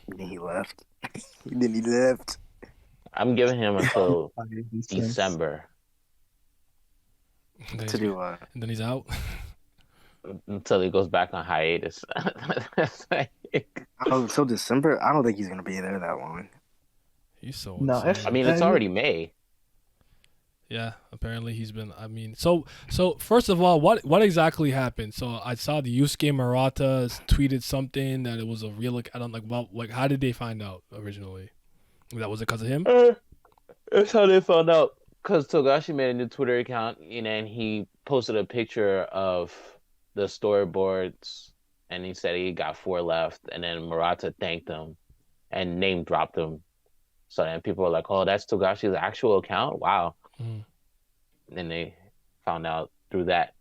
Then he left. Then he left. I'm giving him until These things. December And then To he's, do what? and then he's out. until he goes back on hiatus. Oh, until December? I don't think he's gonna be there that long. He's so No, insane. I mean, it's already May. Yeah, apparently he's been. I mean, so first of all, what exactly happened? So I saw the Yusuke Murata tweeted something that it was a real. I don't like. Well, like, how did they find out originally? That was it because of him? That's how they found out. Because Togashi made a new Twitter account, and he posted a picture of the storyboards, and he said he got 4 left, and then Murata thanked him and name dropped him. So then people were like, "Oh, that's Togashi's actual account? Wow!" Mm. And they found out through that.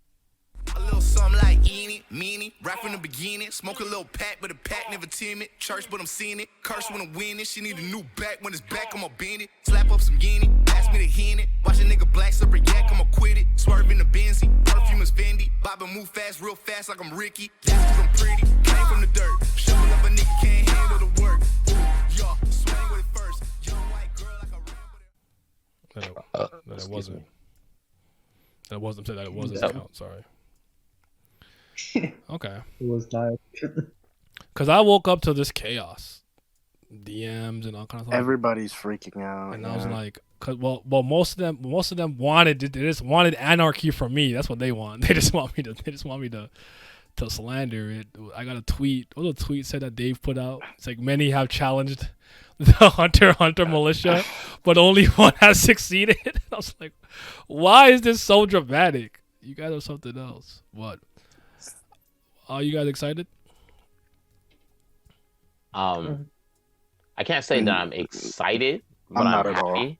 A little something like eeny, meeny, right from the beginning. Smoke a little pack, but the pack never timid. Church, but I'm seeing it. Curse when I'm winning. She need a new back. When it's back, I'ma bend it. Slap up some guinea. Ask me to hit it. Watch a nigga black super yak, I'ma quit it. Swerve in the Benzie. Perfume is Fendi. Bob and move fast, real fast, like I'm Ricky. That's 'cause I'm pretty. Came from the dirt. Shovel up a nigga can't handle the work. Ooh, yeah, swing with it first. Young white girl like a ramble. That it Excuse wasn't. me. That wasn't. That it was his Yep. account. Sorry. Okay. It was not. Because I woke up to this chaos, DMs and all kinds of stuff. Everybody's freaking out. And I was yeah. like, cause most of them wanted, they just wanted anarchy from me. That's what they want. They just want me to slander it. I got a tweet. What was a tweet said that Dave put out? It's like many have challenged the Hunter x Hunter militia, but only one has succeeded. I was like, why is this so dramatic? You guys are something else. What? Are you guys excited? I can't say that I'm excited, but I'm not I'm at all. happy.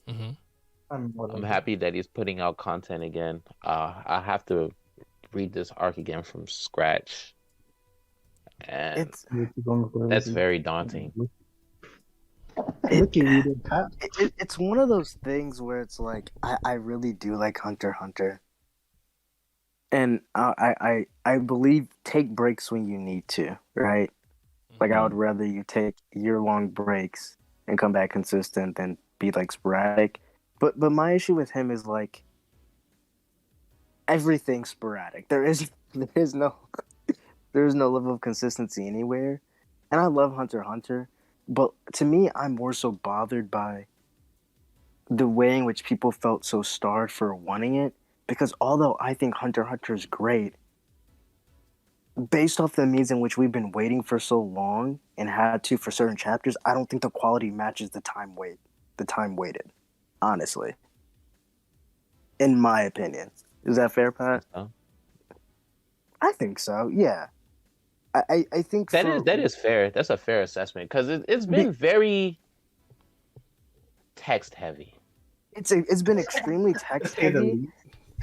Mm-hmm. I'm happy that he's putting out content again. I have to read this arc again from scratch, and It's that's very daunting. Look at you, did that. it's one of those things where it's like I really do like Hunter x Hunter, and I believe take breaks when you need to, right? Like I would rather you take year-long breaks and come back consistent than be like sporadic. But my issue with him is like everything's sporadic. There is no level of consistency anywhere. And I love Hunter x Hunter, but to me I'm more so bothered by the way in which people felt so starved for wanting it. Because although I think Hunter x Hunter is great, based off the means in which we've been waiting for so long and had to for certain chapters, I don't think the quality matches the time waited. Honestly, in my opinion, is that fair, Pat? So, I think so. Yeah, I think that is fair. That's a fair assessment because it's been very text heavy. it's been extremely text heavy,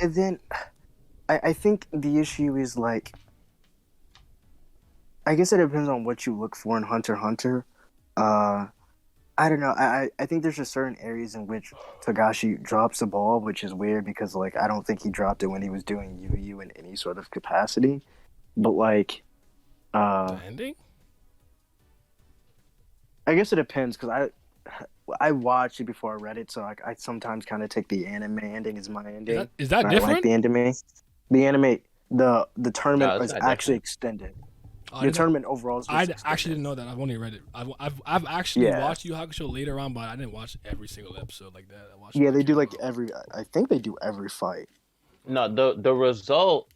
and then I think the issue is like. I guess it depends on what you look for in Hunter x Hunter. I don't know. I think there's just certain areas in which Togashi drops the ball, which is weird because like I don't think he dropped it when he was doing Yu in any sort of capacity. But like, The ending? I guess it depends because I watched it before I read it, so I sometimes kind of take the anime ending as my ending. Is that And different? I like the anime. The anime, the tournament No, is it's not actually different. extended. I The didn't- tournament overall is I just actually didn't know that. I've only read it. I've actually Yeah. watched Yu Hakusho later on, but I didn't watch every single episode like that. I watched Yeah, it they do like in a row. every. I think they do every fight. No, the result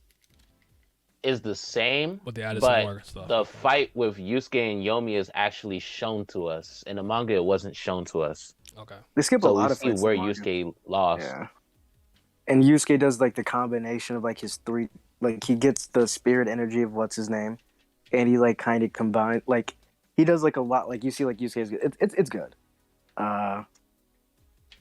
is the same, But they added some but more stuff. the fight with Yusuke and Yomi is actually shown to us. In the manga, it wasn't shown to us, Okay. They skip a so lot we of see fights. where in manga. Yusuke lost. Yeah, and Yusuke does like the combination of like his three. Like he gets the spirit energy of what's his name, and he like kind of combine like he does like a lot. Like you see, like Yusuke's good. It's good. I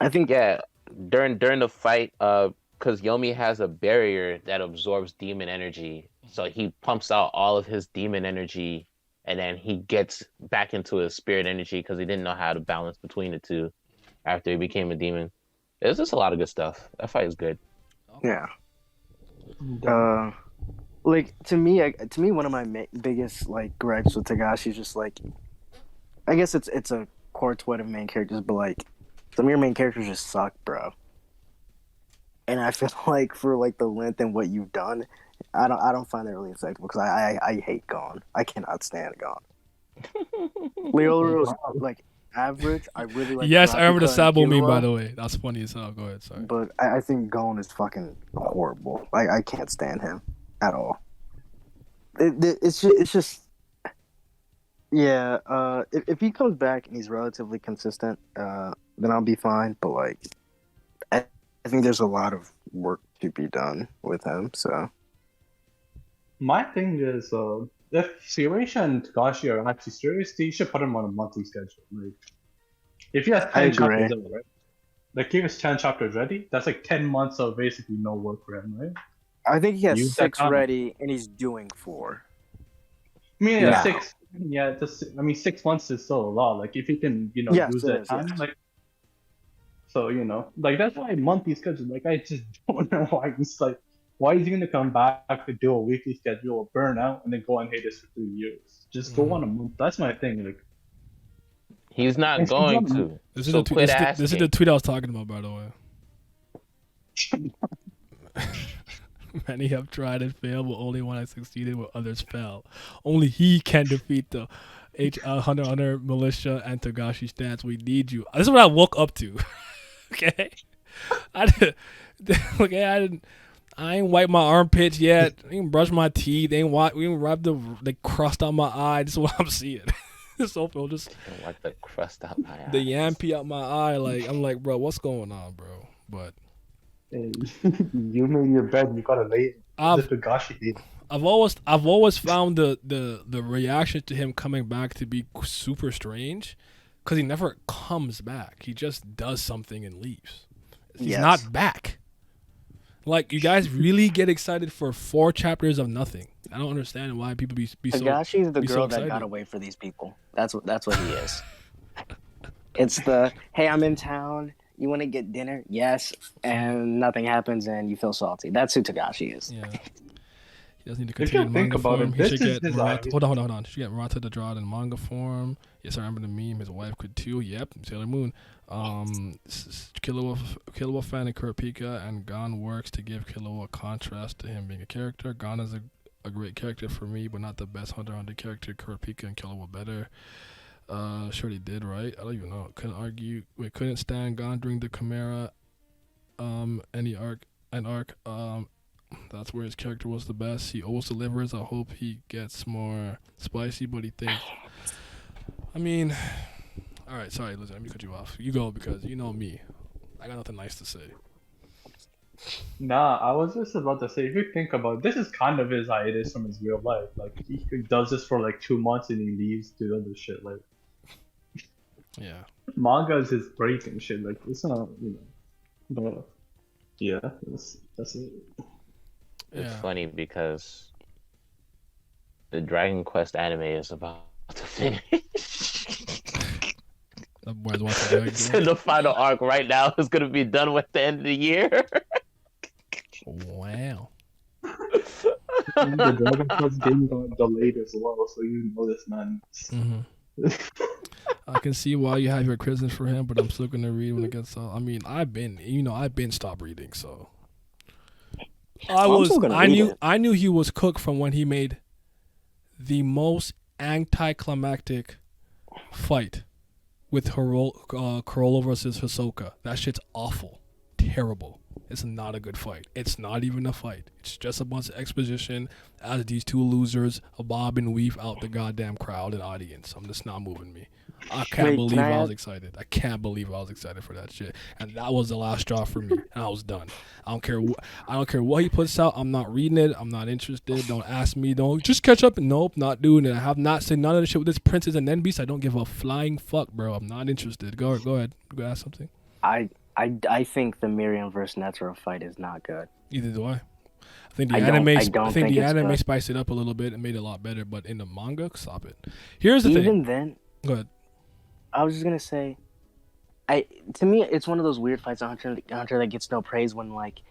think Yeah, during the fight, because Yomi has a barrier that absorbs demon energy, so he pumps out all of his demon energy, and then he gets back into his spirit energy because he didn't know how to balance between the two after he became a demon. There's just a lot of good stuff. That fight is good. yeah. like to me, one of my biggest like gripes with Togashi is just like, I guess it's a quartet of main characters, but like some of your main characters just suck, bro. And I feel like for like the length and what you've done, I don't find that really acceptable because I hate Gon. I cannot stand Gon. Leolio's Wow. like average. I really like Yes, I remember the Kurapika and Sabo meme, by Killua, the way. That's funny as hell. Go ahead, sorry. but I think Gon is fucking horrible. Like I can't stand him at all. It's just yeah. If he comes back and he's relatively consistent, then I'll be fine. But like, I think there's a lot of work to be done with him. So My thing is, if Shueisha and Togashi are actually serious, they should put him on a monthly schedule. Like, if he has I 10 chapters, agree. right? Like, he has 10 chapters ready. That's like 10 months of basically no work for him, right? I think he has Use that 6 time. ready, and he's doing 4. I mean, Yeah. 6. Yeah, just I mean, 6 months is still a lot. Like, if he can, Yes, use it that is, time, yes. like, so like that's why monthly schedule. Like, I just don't know why he's like, why is he gonna come back to do a weekly schedule, burn out, and then go on hiatus for 3 years? Just go on a month. That's my thing. Like, He's not If he's going on- to. This is, So the, quit this is the asking. tweet I was talking about, by the way. Many have tried and failed, but only one has succeeded, where others fell. Only he can defeat the Hunter x Hunter militia and Togashi stance. We need you. This is what I woke up to. Okay, okay, I ain't wipe my armpits yet. I ain't brush my teeth. We ain't wipe the crust out my eye. This is what I'm seeing. So Phil just And wipe the crust out my eyes. the yampy out my eye. Like I'm like, bro, what's going on, bro? But hey, you made your bed. You gotta lay it. The Togashi did. I've always found the reaction to him coming back to be super strange, because he never comes back. He just does something and leaves. He's Yes. not back. Like, you guys really get excited for 4 chapters of nothing. I don't understand why people be so. Tagashi's the be so girl that excited. got away for these people. That's what he is. It's the, hey, I'm in town. You want to get dinner? Yes. And nothing happens, and you feel salty. That's who Togashi is. Yeah. He doesn't need to If you continue in think manga about form. it, He this should is get his Murata. idea. Hold on. He should get Murata to draw it in manga form. Yes, I remember the meme. His wife could too. Yep, Sailor Moon. Killua fan and Kurapika, and Gon works to give Killua a contrast to him being a character. Gon is a great character for me, but not the best Hunter x Hunter character. Kurapika and Killua better. Sure he did, right? I don't even know. Couldn't stand Gon during the Chimera any arc. That's where his character was the best. He always delivers. I hope he gets more spicy, but he thinks. I mean, all right. Sorry, listen. Let me cut you off. You go, because you know me. I got nothing nice to say. Nah, I was just about to say, if you think about it, this is kind of his hiatus from his real life. Like, he does this for like 2 months and he leaves to other shit. Like, Yeah. manga is his break and shit. Like, it's not, but yeah, that's it. It's Yeah. funny because the Dragon Quest anime is about to finish. That boy's watching that So game. the final arc right now is gonna be done with the end of the year. Wow. The Dragon Quest game got delayed as well, so you know this, man. hmm I can see why you have your criticisms for him, but I'm still gonna read when it gets out. I mean, I've been stopped reading, so I'm still gonna read it. I knew he was cooked from when he made the most anticlimactic fight with Corolla versus Hisoka. That shit's awful, terrible. It's not a good fight. It's not even a fight. It's just a bunch of exposition as these two losers bob and weave out the goddamn crowd and audience. I'm just not moving me. I can't Wait, believe can I I was add- excited. I can't believe I was excited for that shit. And that was the last straw for me. And I was done. I don't care what he puts out. I'm not reading it. I'm not interested. Don't ask me. Don't just catch up. Nope, not doing it. I have not seen none of the shit with this Princess and Then Beast. I don't give a flying fuck, bro. I'm not interested. Go ahead. Go ask something. I think the Miriam versus Netero fight is not good. Either do I. I think the I don't- anime. I don't think the it's anime good. spiced it up a little bit and made it a lot better. But in the manga, stop it. Here's the Even thing. then, Go ahead. I was just gonna say, to me, it's one of those weird fights on Hunter that gets no praise when like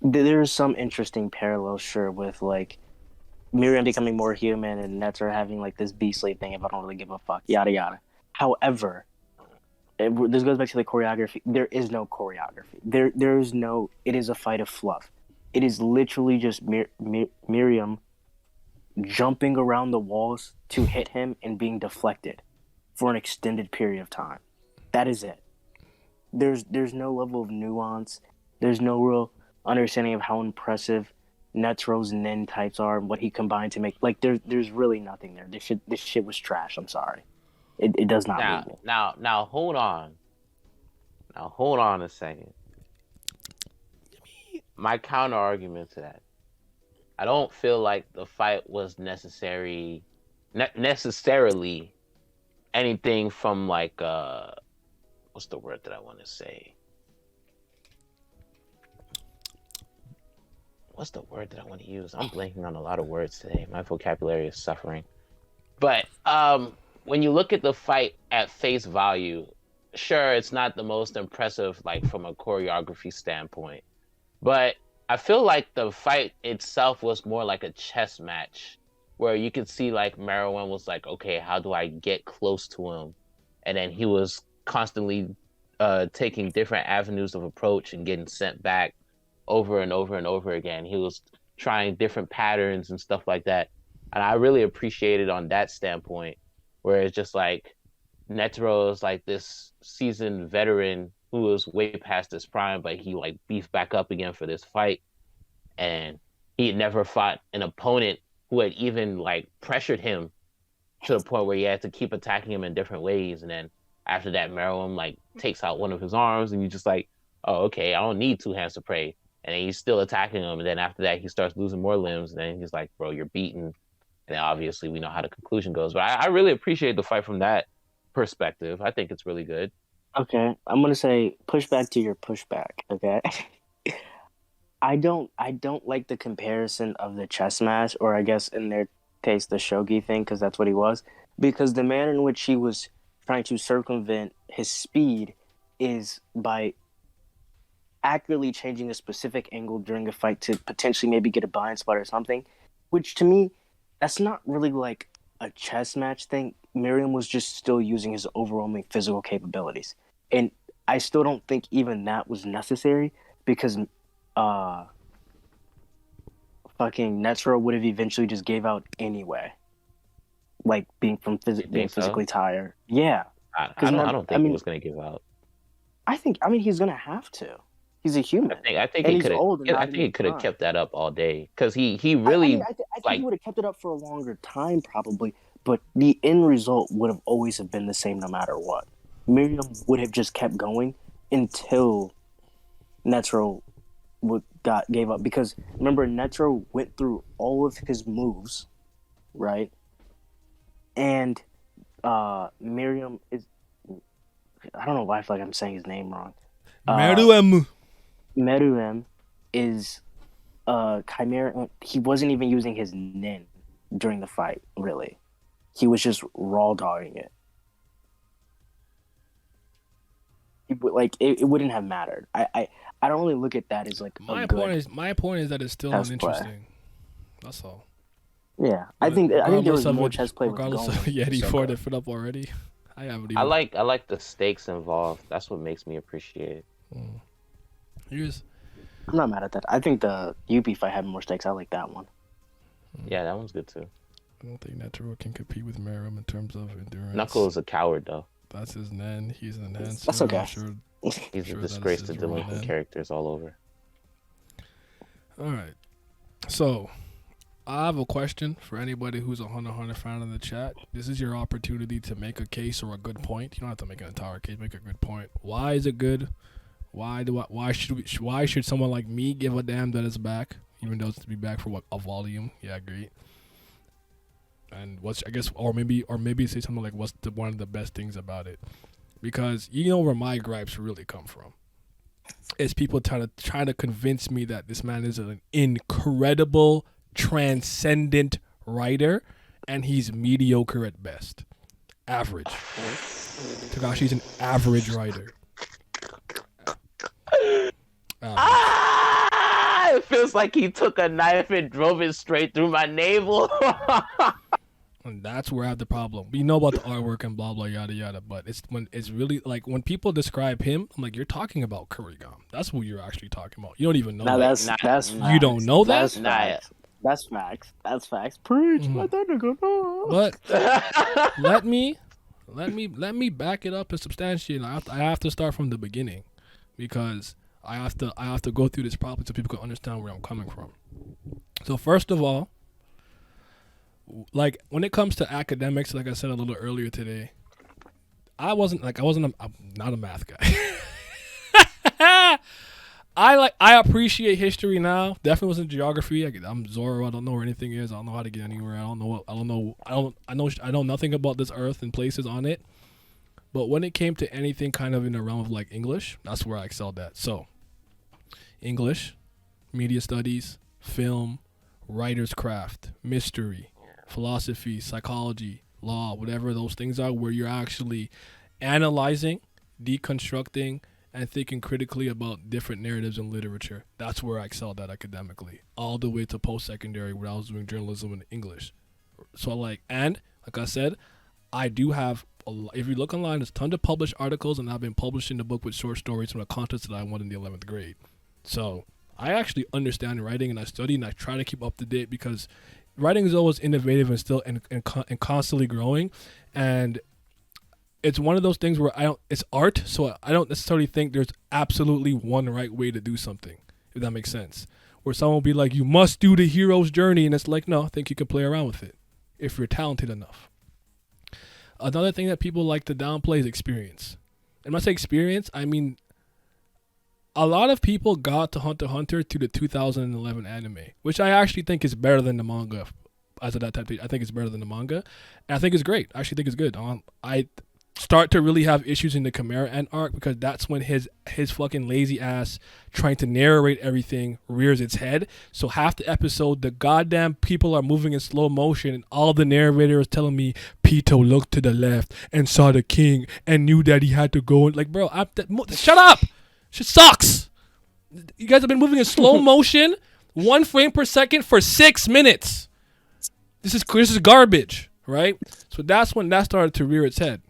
there's some interesting parallels, sure, with like Miriam becoming more human and Netzer having like this beastly thing if I don't really give a fuck, yada yada. However, this goes back to the choreography. There is no choreography. There is no. It is a fight of fluff. It is literally just Miriam jumping around the walls to hit him and being deflected for an extended period of time. That is it. There's no level of nuance. There's no real understanding of how impressive Netro's Nin types are and what he combined to make. Like there's really nothing there. This shit was trash. I'm sorry. It does not move me. Now, hold on. Now, hold on a second. My counter argument to that. I don't feel like the fight was necessarily anything from like what's the word that I want to say? What's the word that I want to use? I'm blanking on a lot of words today. My vocabulary is suffering. But when you look at the fight at face value, sure, it's not the most impressive, like from a choreography standpoint, but I feel like the fight itself was more like a chess match, where you could see like Merowyn was like, okay, how do I get close to him? And then he was constantly taking different avenues of approach and getting sent back over and over and over again. He was trying different patterns and stuff like that. And I really appreciated on that standpoint, where it's just like Netero is like this seasoned veteran who was way past his prime, but he like beefed back up again for this fight. And he had never fought an opponent who had even like pressured him to the point where he had to keep attacking him in different ways. And then after that, Merowyn like takes out one of his arms, and you're just like, oh, okay, I don't need two hands to pray. And then he's still attacking him. And then after that, he starts losing more limbs. And then he's like, bro, you're beaten. And then obviously we know how the conclusion goes. But I really appreciate the fight from that perspective. I think it's really good. Okay, I'm gonna say pushback to your pushback. Okay, I don't like the comparison of the chess match, or I guess in their case the shogi thing, because that's what he was. Because the manner in which he was trying to circumvent his speed is by accurately changing a specific angle during a fight to potentially maybe get a blind spot or something, which to me, that's not really like a chess match thing. Miriam was just still using his overwhelming physical capabilities. And I still don't think even that was necessary, because fucking Netero would have eventually just gave out anyway. Like being physically tired. Yeah. I don't think he was gonna give out. I mean he's gonna have to. He's a human. I think he could have kept that up all day, because he really. I think he would have kept it up for a longer time probably, but the end result would have always have been the same no matter what. Miriam would have just kept going until Netero gave up, because remember Netero went through all of his moves, right? And Miriam is. I don't know why I feel like I'm saying his name wrong. Meruem is Chimera. He wasn't even using his Nin during the fight, really. He was just raw dogging it. It wouldn't have mattered. I don't really look at that as like my point is that it's still uninteresting. That's all. Yeah, I think there was more chess play. Regardless of Yeti for it up already. I like the stakes involved. That's what makes me appreciate it. I'm not mad at that. I think the UP fight had more stakes. I like that one. Yeah, that one's good too. I don't think Netero can compete with Miriam in terms of endurance. Knuckle is a coward though. That's his Nen. He's an enhancer. That's okay. He's a disgrace to delinquent characters all over. All right. So, I have a question for anybody who's a Hunter fan in the chat. This is your opportunity to make a case or a good point. You don't have to make an entire case. Make a good point. Why is it good? Why should someone like me give a damn that it's back, even though it's to be back for a volume? Yeah, great. And maybe say something like what's one of the best things about it, because you know where my gripes really come from. It's people trying to convince me that this man is an incredible, transcendent writer, and he's mediocre at best. Average. Togashi's an average writer. I feels like he took a knife and drove it straight through my navel. And that's where I have the problem. We know about the artwork and blah blah yada yada, but it's when it's really like when people describe him, I'm like, you're talking about Kurigam. That's who you're actually talking about. You don't even know Now that. that's Nah, You don't know that? That's facts. That's facts. That's facts. Preach. Mhm. Let that nigga know. But let me back it up and substantiate. I have to start from the beginning because I have to go through this properly so people can understand where I'm coming from. So first of all, like when it comes to academics, like I said a little earlier today, I'm not a math guy. I appreciate history now. Definitely wasn't geography. I'm Zoro. I don't know where anything is. I don't know how to get anywhere. I know nothing about this earth and places on it. But when it came to anything kind of in the realm of like English, that's where I excelled at. So English, media studies, film, writer's craft, mystery, philosophy, psychology, law, whatever those things are, where you're actually analyzing, deconstructing, and thinking critically about different narratives in literature. That's where I excelled at academically, all the way to post-secondary where I was doing journalism in English. So like I said, I do have, if you look online, there's tons of published articles, and I've been publishing the book with short stories from a contest that I won in the 11th grade. So I actually understand writing, and I study, and I try to keep up to date because writing is always innovative and still and constantly growing. And it's one of those things where it's art, so I don't necessarily think there's absolutely one right way to do something, if that makes sense. Where someone will be like, you must do the hero's journey, and it's like, no, I think you can play around with it if you're talented enough. Another thing that people like to downplay is experience. And when I say experience, I mean a lot of people got to Hunter x Hunter to the 2011 anime, which I actually think is better than the manga. As of that type, I think it's better than the manga, and I think it's great. I actually think it's good. I start to really have issues in the Chimera Ant arc because that's when his fucking lazy ass trying to narrate everything rears its head. So half the episode, the goddamn people are moving in slow motion, and all the narrator is telling me Pito looked to the left and saw the king and knew that he had to go. Like, bro, shut up. Shit sucks. You guys have been moving in slow motion, 1 frame per second for 6 minutes. This is garbage, right? So that's when that started to rear its head.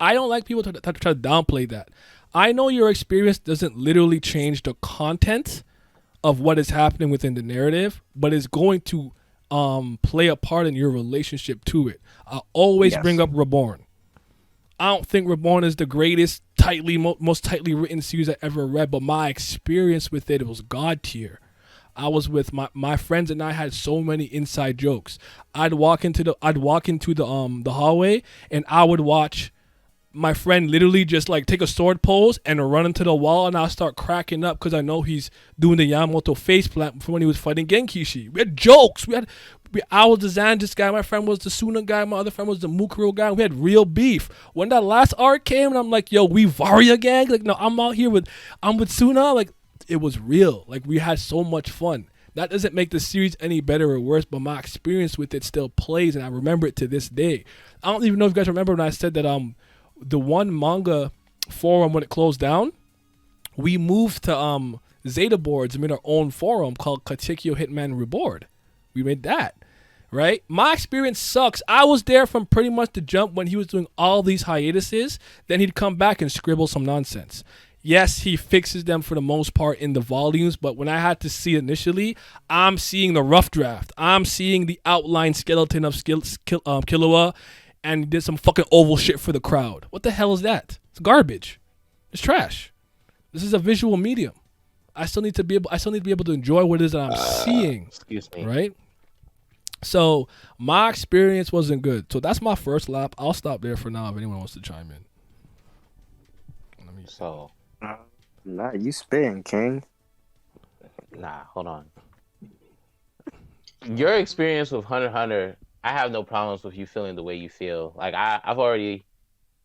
I don't like people to try to downplay that. I know your experience doesn't literally change the content of what is happening within the narrative, but it's going to play a part in your relationship to it. I always bring up Reborn. I don't think Reborn is the greatest, most tightly written series I ever read, but my experience with it was God tier. I was with my friends, and I had so many inside jokes. I'd walk into the hallway, and I would watch my friend literally just like take a sword pose and run into the wall, and I'll start cracking up because I know he's doing the Yamamoto faceplant from when he was fighting Genkishi. We had jokes. I was the Zanjis guy, my friend was the Suna guy, my other friend was the Mukuro guy. We had real beef. When that last arc came, and I'm like, yo, we Varia gang? Like, no, I'm with Suna. Like, it was real. Like, we had so much fun. That doesn't make the series any better or worse, but my experience with it still plays, and I remember it to this day. I don't even know if you guys remember when I said that the one manga forum, when it closed down, we moved to Zeta boards and made our own forum called Katekyo Hitman Reboard. We made that, right? My experience sucks. I was there from pretty much the jump when he was doing all these hiatuses. Then he'd come back and scribble some nonsense. Yes, he fixes them for the most part in the volumes, but when I had to see it initially, I'm seeing the rough draft. I'm seeing the outline skeleton of Killua, and he did some fucking oval shit for the crowd. What the hell is that? It's garbage. It's trash. This is a visual medium. I still need to be able to enjoy what it is that I'm seeing. Excuse me. Right? So my experience wasn't good. So that's my first lap. I'll stop there for now if anyone wants to chime in. So Nah, you spin, King. Nah, hold on. Your experience with Hunter x Hunter, I have no problems with you feeling the way you feel. Like I've already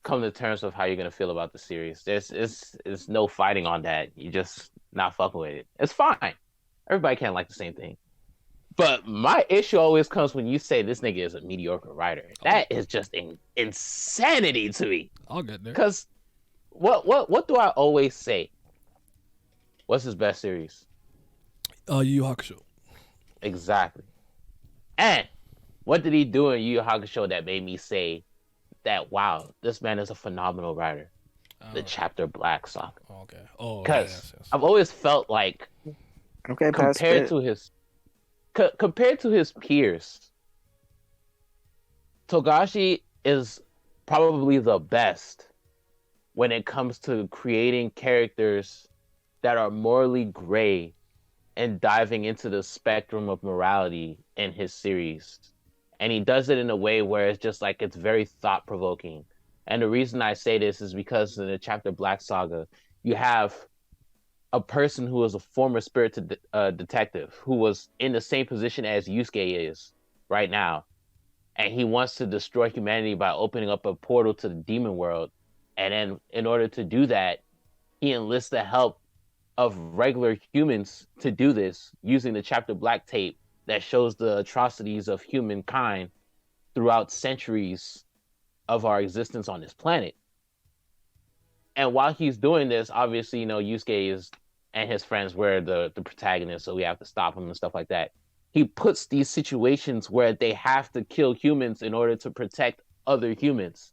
come to terms with how you're gonna feel about the series. There's no fighting on that. You just not fucking with it. It's fine. Everybody can't like the same thing. But my issue always comes when you say this nigga is a mediocre writer. That is just insanity to me. I'll get there. Because what do I always say? What's his best series? Yu Yu Hakusho. Exactly. And what did he do in Yu Yu Hakusho that made me say that, wow, this man is a phenomenal writer? The Chapter Black Saga. Okay. Oh, yeah, Because yes. I've always felt like Okay, pass compared spit. to his compared to his peers, Togashi is probably the best when it comes to creating characters that are morally gray and diving into the spectrum of morality in his series. And he does it in a way where it's just like it's very thought provoking. And the reason I say this is because in the Chapter Black Saga, you have a person who is a former spirited detective who was in the same position as Yusuke is right now. And he wants to destroy humanity by opening up a portal to the demon world. And then, in order to do that, he enlists the help of regular humans to do this using the Chapter Black tape that shows the atrocities of humankind throughout centuries of our existence on this planet. And while he's doing this, obviously, Yusuke is and his friends were the protagonists, so we have to stop him and stuff like that. He puts these situations where they have to kill humans in order to protect other humans.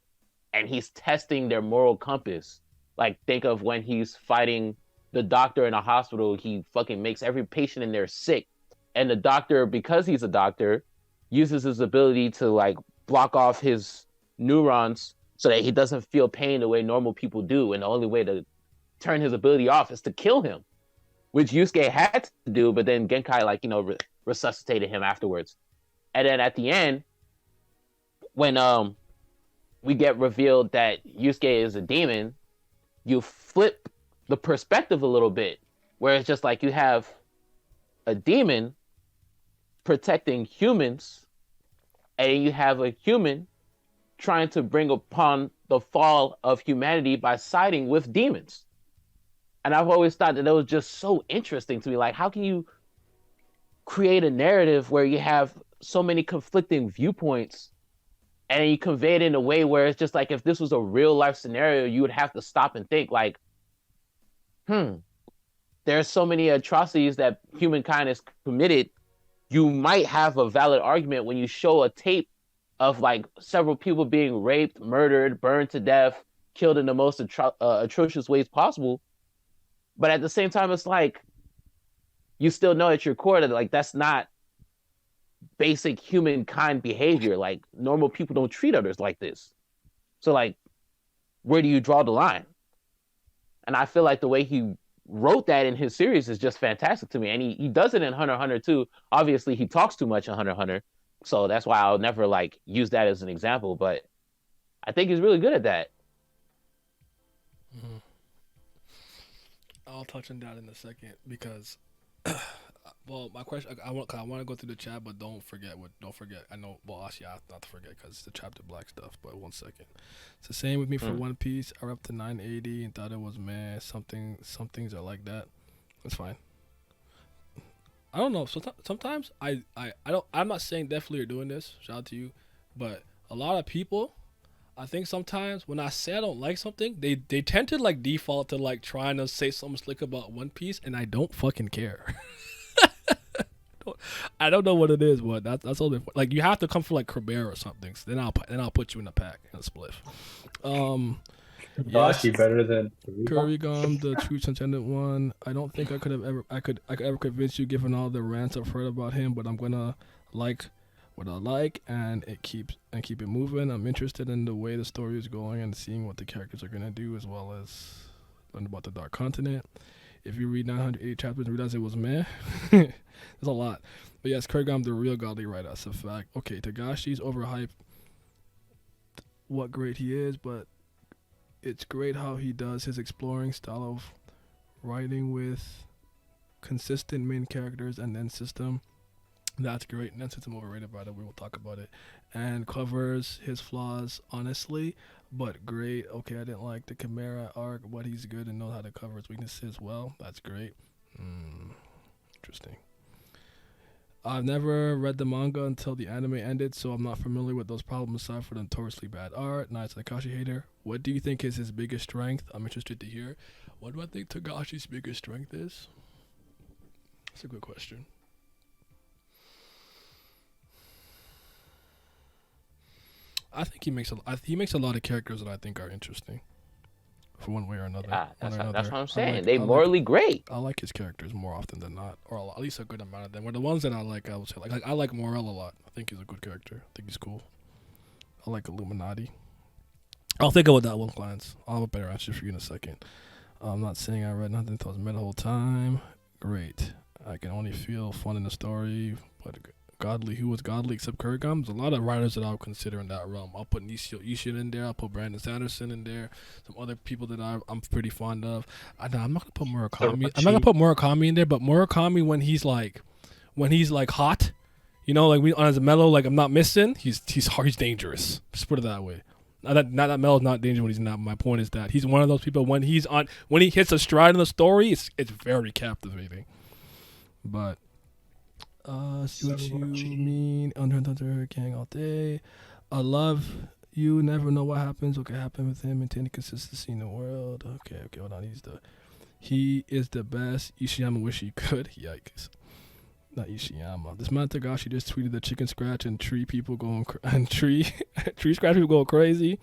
And he's testing their moral compass. Like, think of when he's fighting the doctor in a hospital, he fucking makes every patient in there sick. And the doctor, because he's a doctor, uses his ability to like block off his neurons so that he doesn't feel pain the way normal people do. And the only way to turn his ability off is to kill him, which Yusuke had to do, but then Genkai, like, resuscitated him afterwards. And then at the end, when we get revealed that Yusuke is a demon, you flip the perspective a little bit, where it's just like you have a demon protecting humans, and you have a human trying to bring upon the fall of humanity by siding with demons. And I've always thought that was just so interesting to me. Like, how can you create a narrative where you have so many conflicting viewpoints and you convey it in a way where it's just like, if this was a real life scenario, you would have to stop and think like, there's so many atrocities that humankind has committed. You might have a valid argument when you show a tape of like several people being raped, murdered, burned to death, killed in the most atrocious ways possible. But at the same time, it's like, you still know at your core that like that's not basic humankind behavior. Like, normal people don't treat others like this. So like, where do you draw the line? And I feel like the way he wrote that in his series is just fantastic to me. And he does it in Hunter x Hunter too. Obviously, he talks too much in Hunter x Hunter. So that's why I'll never like use that as an example. But I think he's really good at that. Mm-hmm. I'll touch on that in a second because, well, my question I want to go through the chat, but don't forget. I know. Well, actually, I have not to forget because it's the Chapter Black stuff. But 1 second, it's the same with me for One Piece. I up to 980 and thought it was some things are like that. It's fine. I don't know. Sometimes I don't. I'm not saying definitely you're doing this. Shout out to you, but a lot of people, I think sometimes when I say I don't like something, they tend to like default to like trying to say something slick about One Piece, and I don't fucking care. I don't know what it is, but that's all. Like, you have to come from like Crabere or something. So then I'll put you in a pack in a spliff. Togashi better than Kurigam, the true transcendent one. I don't think I could ever convince you given all the rants I've heard about him, but I'm gonna like what I like and keep it moving. I'm interested in the way the story is going and seeing what the characters are gonna do, as well as learn about the Dark Continent. If you read 908 chapters and realize it was meh, there's a lot. But yes, Kurigam, the real godly writer. That's a fact. Okay, Togashi's overhyped. What great he is, but it's great how he does his exploring style of writing with consistent main characters and then system. That's great. And then system overrated, by the way, we'll talk about it. And covers his flaws honestly, but great. Okay, I didn't like the Chimera arc, but he's good and knows how to cover his weaknesses well. That's great. Interesting. I've never read the manga until the anime ended, so I'm not familiar with those problems aside from the notoriously bad art. Nice Togashi hater. What do you think is his biggest strength? I'm interested to hear. What do I think Togashi's biggest strength is? That's a good question. I think he makes a lot of characters that I think are interesting, for one way or another. Yeah, One that's or what, that's another. what I'm saying. I They morally great. I like his characters more often than not, or at least a good amount of them. Or the ones that I like, I would say like I like Morel a lot. I think he's a good character. I think he's cool. I like Illuminati. I'll think about that one, glance. I'll have a better answer for you in a second. I'm not saying I read nothing. Thought it was mid the whole time. Great. I can only feel fun in the story, but godly. Who was godly except Kurgam? There's a lot of writers that I'll consider in that realm. I'll put Nishio Ishin in there. I'll put Brandon Sanderson in there. Some other people that I'm pretty fond of. I'm not gonna put Murakami. I'm not gonna put Murakami in there, but Murakami when he's like hot, you know, like on his mellow, like I'm not missing. He's hard. He's dangerous. Just put it that way. Not that Melo's not dangerous when he's not. My point is that he's one of those people when he hits a stride in the story, it's very captivating. But see what you mean. Under gang all day. I love you. Never know what happens. What can happen with him. Maintaining consistency in the world. Okay. Hold on. He is the best. Ishiyama wish he could. Yikes. Not Ishiyama. This man Togashi just tweeted the chicken scratch and tree people going tree scratch people going crazy.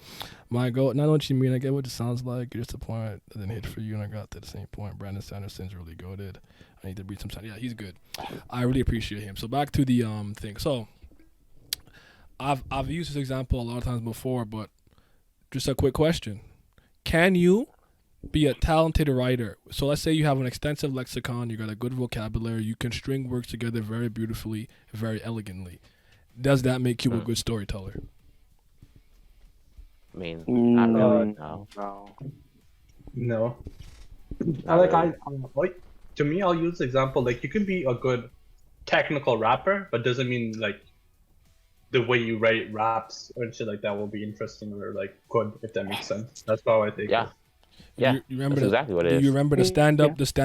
My God, not what you mean. I get what it sounds like. You're just a point that didn't hit for you, and I got to the same point. Brandon Sanderson's really goated. I need to read some time. Yeah, he's good. I really appreciate him. So back to the thing. So I've used this example a lot of times before, but just a quick question: can you be a talented writer? So let's say you have an extensive lexicon, you got a good vocabulary, you can string words together very beautifully, very elegantly. Does that make you a good storyteller? I mean, not really. No. No. Not really. Like to me, I'll use the example like you can be a good technical rapper, but doesn't mean like the way you write raps or shit like that will be interesting or like good, if that makes sense. That's how I think. Yeah. Yeah, you remember that's exactly what it is. Do you remember the stand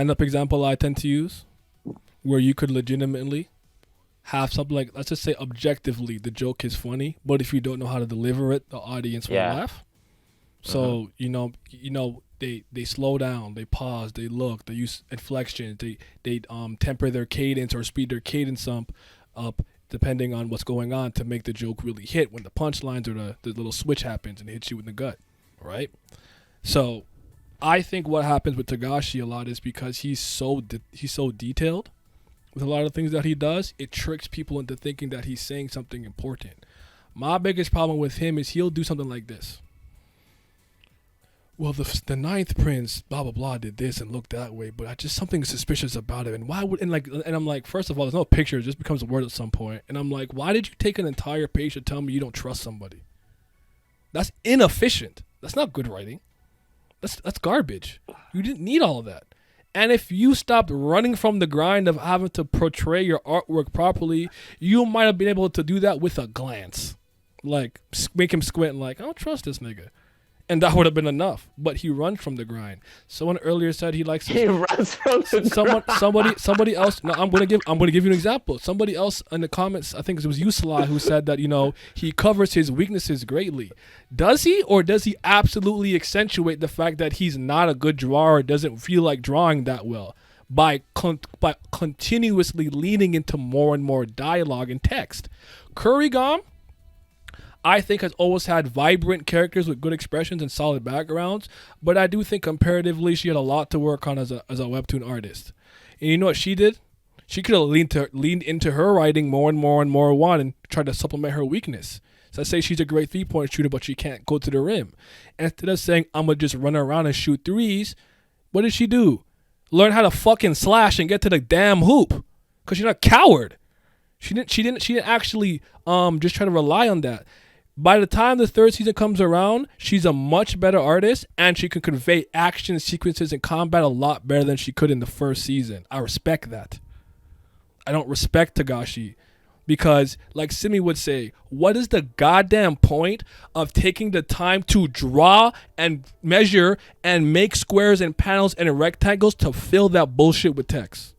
up example I tend to use, where you could legitimately have something like, let's just say objectively the joke is funny, but if you don't know how to deliver it, the audience will laugh. So you know they slow down, they pause, they look, they use inflections, they temper their cadence or speed their cadence up depending on what's going on to make the joke really hit when the punchlines or the little switch happens and hits you in the gut, right? So I think what happens with Togashi a lot is because he's so detailed with a lot of things that he does, it tricks people into thinking that he's saying something important. My biggest problem with him is he'll do something like this. Well, the ninth prince, blah blah blah, did this and looked that way, but I just something suspicious about it. And why would and I'm like, first of all, there's no picture; it just becomes a word at some point. And I'm like, why did you take an entire page to tell me you don't trust somebody? That's inefficient. That's not good writing. That's garbage. You didn't need all of that. And if you stopped running from the grind of having to portray your artwork properly, you might have been able to do that with a glance. Like, make him squint like, I don't trust this nigga. And that would have been enough. But he runs from the grind. Someone earlier said he likes He runs from the grind. Somebody else. No, I'm gonna give you an example. Somebody else in the comments, I think it was Yusala, who said that he covers his weaknesses greatly. Does he, or does he absolutely accentuate the fact that he's not a good drawer, or doesn't feel like drawing that well by continuously leaning into more and more dialogue and text? Kurigam, I think, has always had vibrant characters with good expressions and solid backgrounds, but I do think comparatively she had a lot to work on as a webtoon artist. And you know what she did? She could have leaned into her writing more and more and more and tried to supplement her weakness. So I say she's a great 3-point shooter, but she can't go to the rim. And instead of saying, I'm going to just run around and shoot threes, what did she do? Learn how to fucking slash and get to the damn hoop. Because she's not a coward. She didn't actually just try to rely on that. By the time the third season comes around, she's a much better artist, and she can convey action sequences and combat a lot better than she could in the first season. I respect that. I don't respect Togashi because, like Simi would say, what is the goddamn point of taking the time to draw and measure and make squares and panels and rectangles to fill that bullshit with text?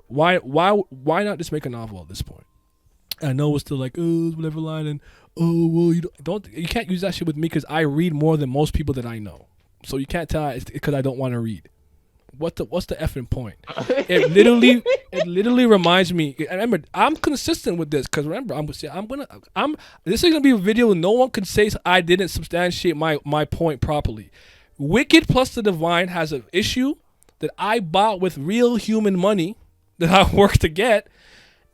Why not just make a novel at this point? I know it's still like, oh, whatever line, and oh, well, you can't use that shit with me because I read more than most people that I know. So you can't tell it's because I don't want to read. What's the effing point? It literally reminds me. And remember, I'm consistent with this because remember, I'm. This is gonna be a video no one can say I didn't substantiate my point properly. Wicked plus the Divine has an issue that I bought with real human money that I worked to get.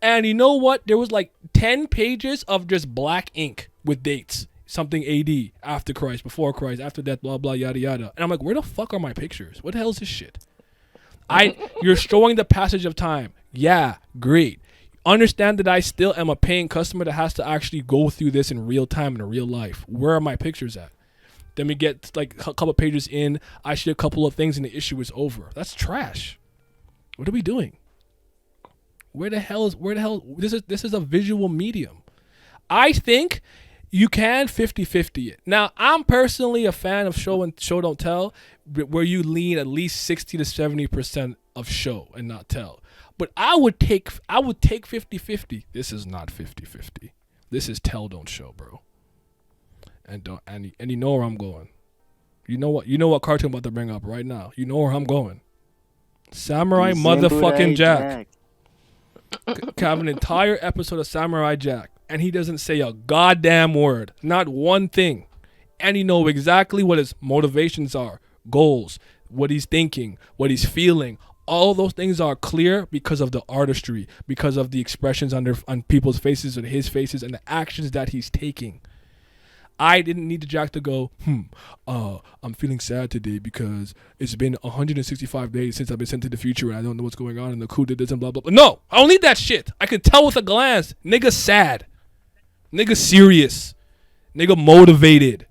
And you know what? There was like 10 pages of just black ink with dates. Something AD, after Christ, before Christ, after death, blah, blah, yada, yada. And I'm like, where the fuck are my pictures? What the hell is this shit? You're showing the passage of time. Yeah, great. Understand that I still am a paying customer that has to actually go through this in real time in real life. Where are my pictures at? Then we get like a couple pages in. I see a couple of things and the issue is over. That's trash. What are we doing? Where the hell this is a visual medium. I think you can 50-50 it. Now, I'm personally a fan of show don't tell, where you lean at least 60 to 70% of show and not tell. But I would take 50-50. This is not 50-50. This is tell don't show, bro. And you know where I'm going. You know what cartoon I'm about to bring up right now. You know where I'm going. Samurai motherfucking Jack. Have an entire episode of Samurai Jack, and he doesn't say a goddamn word, not one thing, and you know exactly what his motivations are, goals, what he's thinking, what he's feeling. All those things are clear because of the artistry, because of the expressions on people's faces and his faces and the actions that he's taking. I didn't need the Jack to go, I'm feeling sad today because it's been 165 days since I've been sent to the future and I don't know what's going on and the coup did this and blah, blah, blah. No, I don't need that shit. I can tell with a glance. Nigga sad. Nigga serious. Nigga motivated.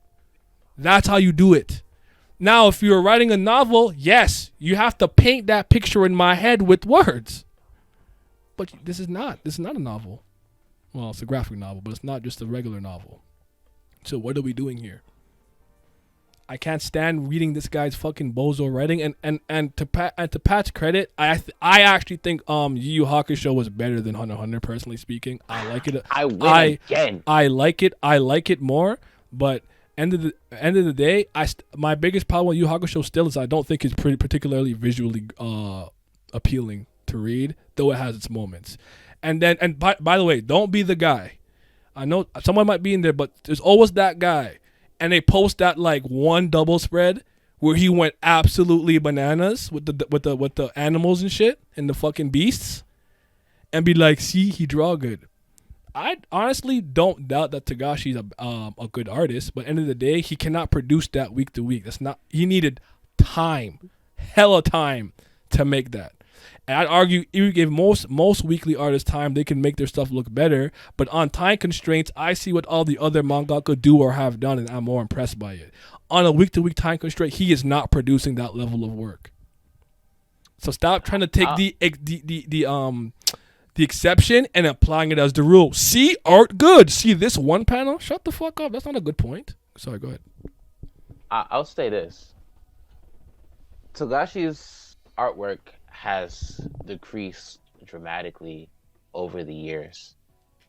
That's how you do it. Now, if you're writing a novel, yes, you have to paint that picture in my head with words. But this is not a novel. Well, it's a graphic novel, but it's not just a regular novel. So what are we doing here? I can't stand reading this guy's fucking bozo writing. And to Pat's credit, I actually think Yu Yu Hakusho was better than Hunter x Hunter. Personally speaking, I like it. Again. I like it more. But end of the day, my biggest problem with Yu Yu Hakusho still is I don't think it's particularly visually appealing to read, though it has its moments. And by the way, don't be the guy. I know someone might be in there, but there's always that guy. And they post that like one double spread where he went absolutely bananas with the animals and shit and the fucking beasts, and be like, "See, he draw good." I honestly don't doubt that Togashi's a good artist, but at the end of the day, he cannot produce that week to week. That's not. He needed time, hella time, to make that. And I'd argue if you give most weekly artists time, they can make their stuff look better. But on time constraints, I see what all the other mangaka do or have done, and I'm more impressed by it. On a week-to-week time constraint, he is not producing that level of work. So stop trying to take the exception and applying it as the rule. See, art good. See this one panel? Shut the fuck up. That's not a good point. Sorry, go ahead. I'll say this. Togashi's artwork has decreased dramatically over the years.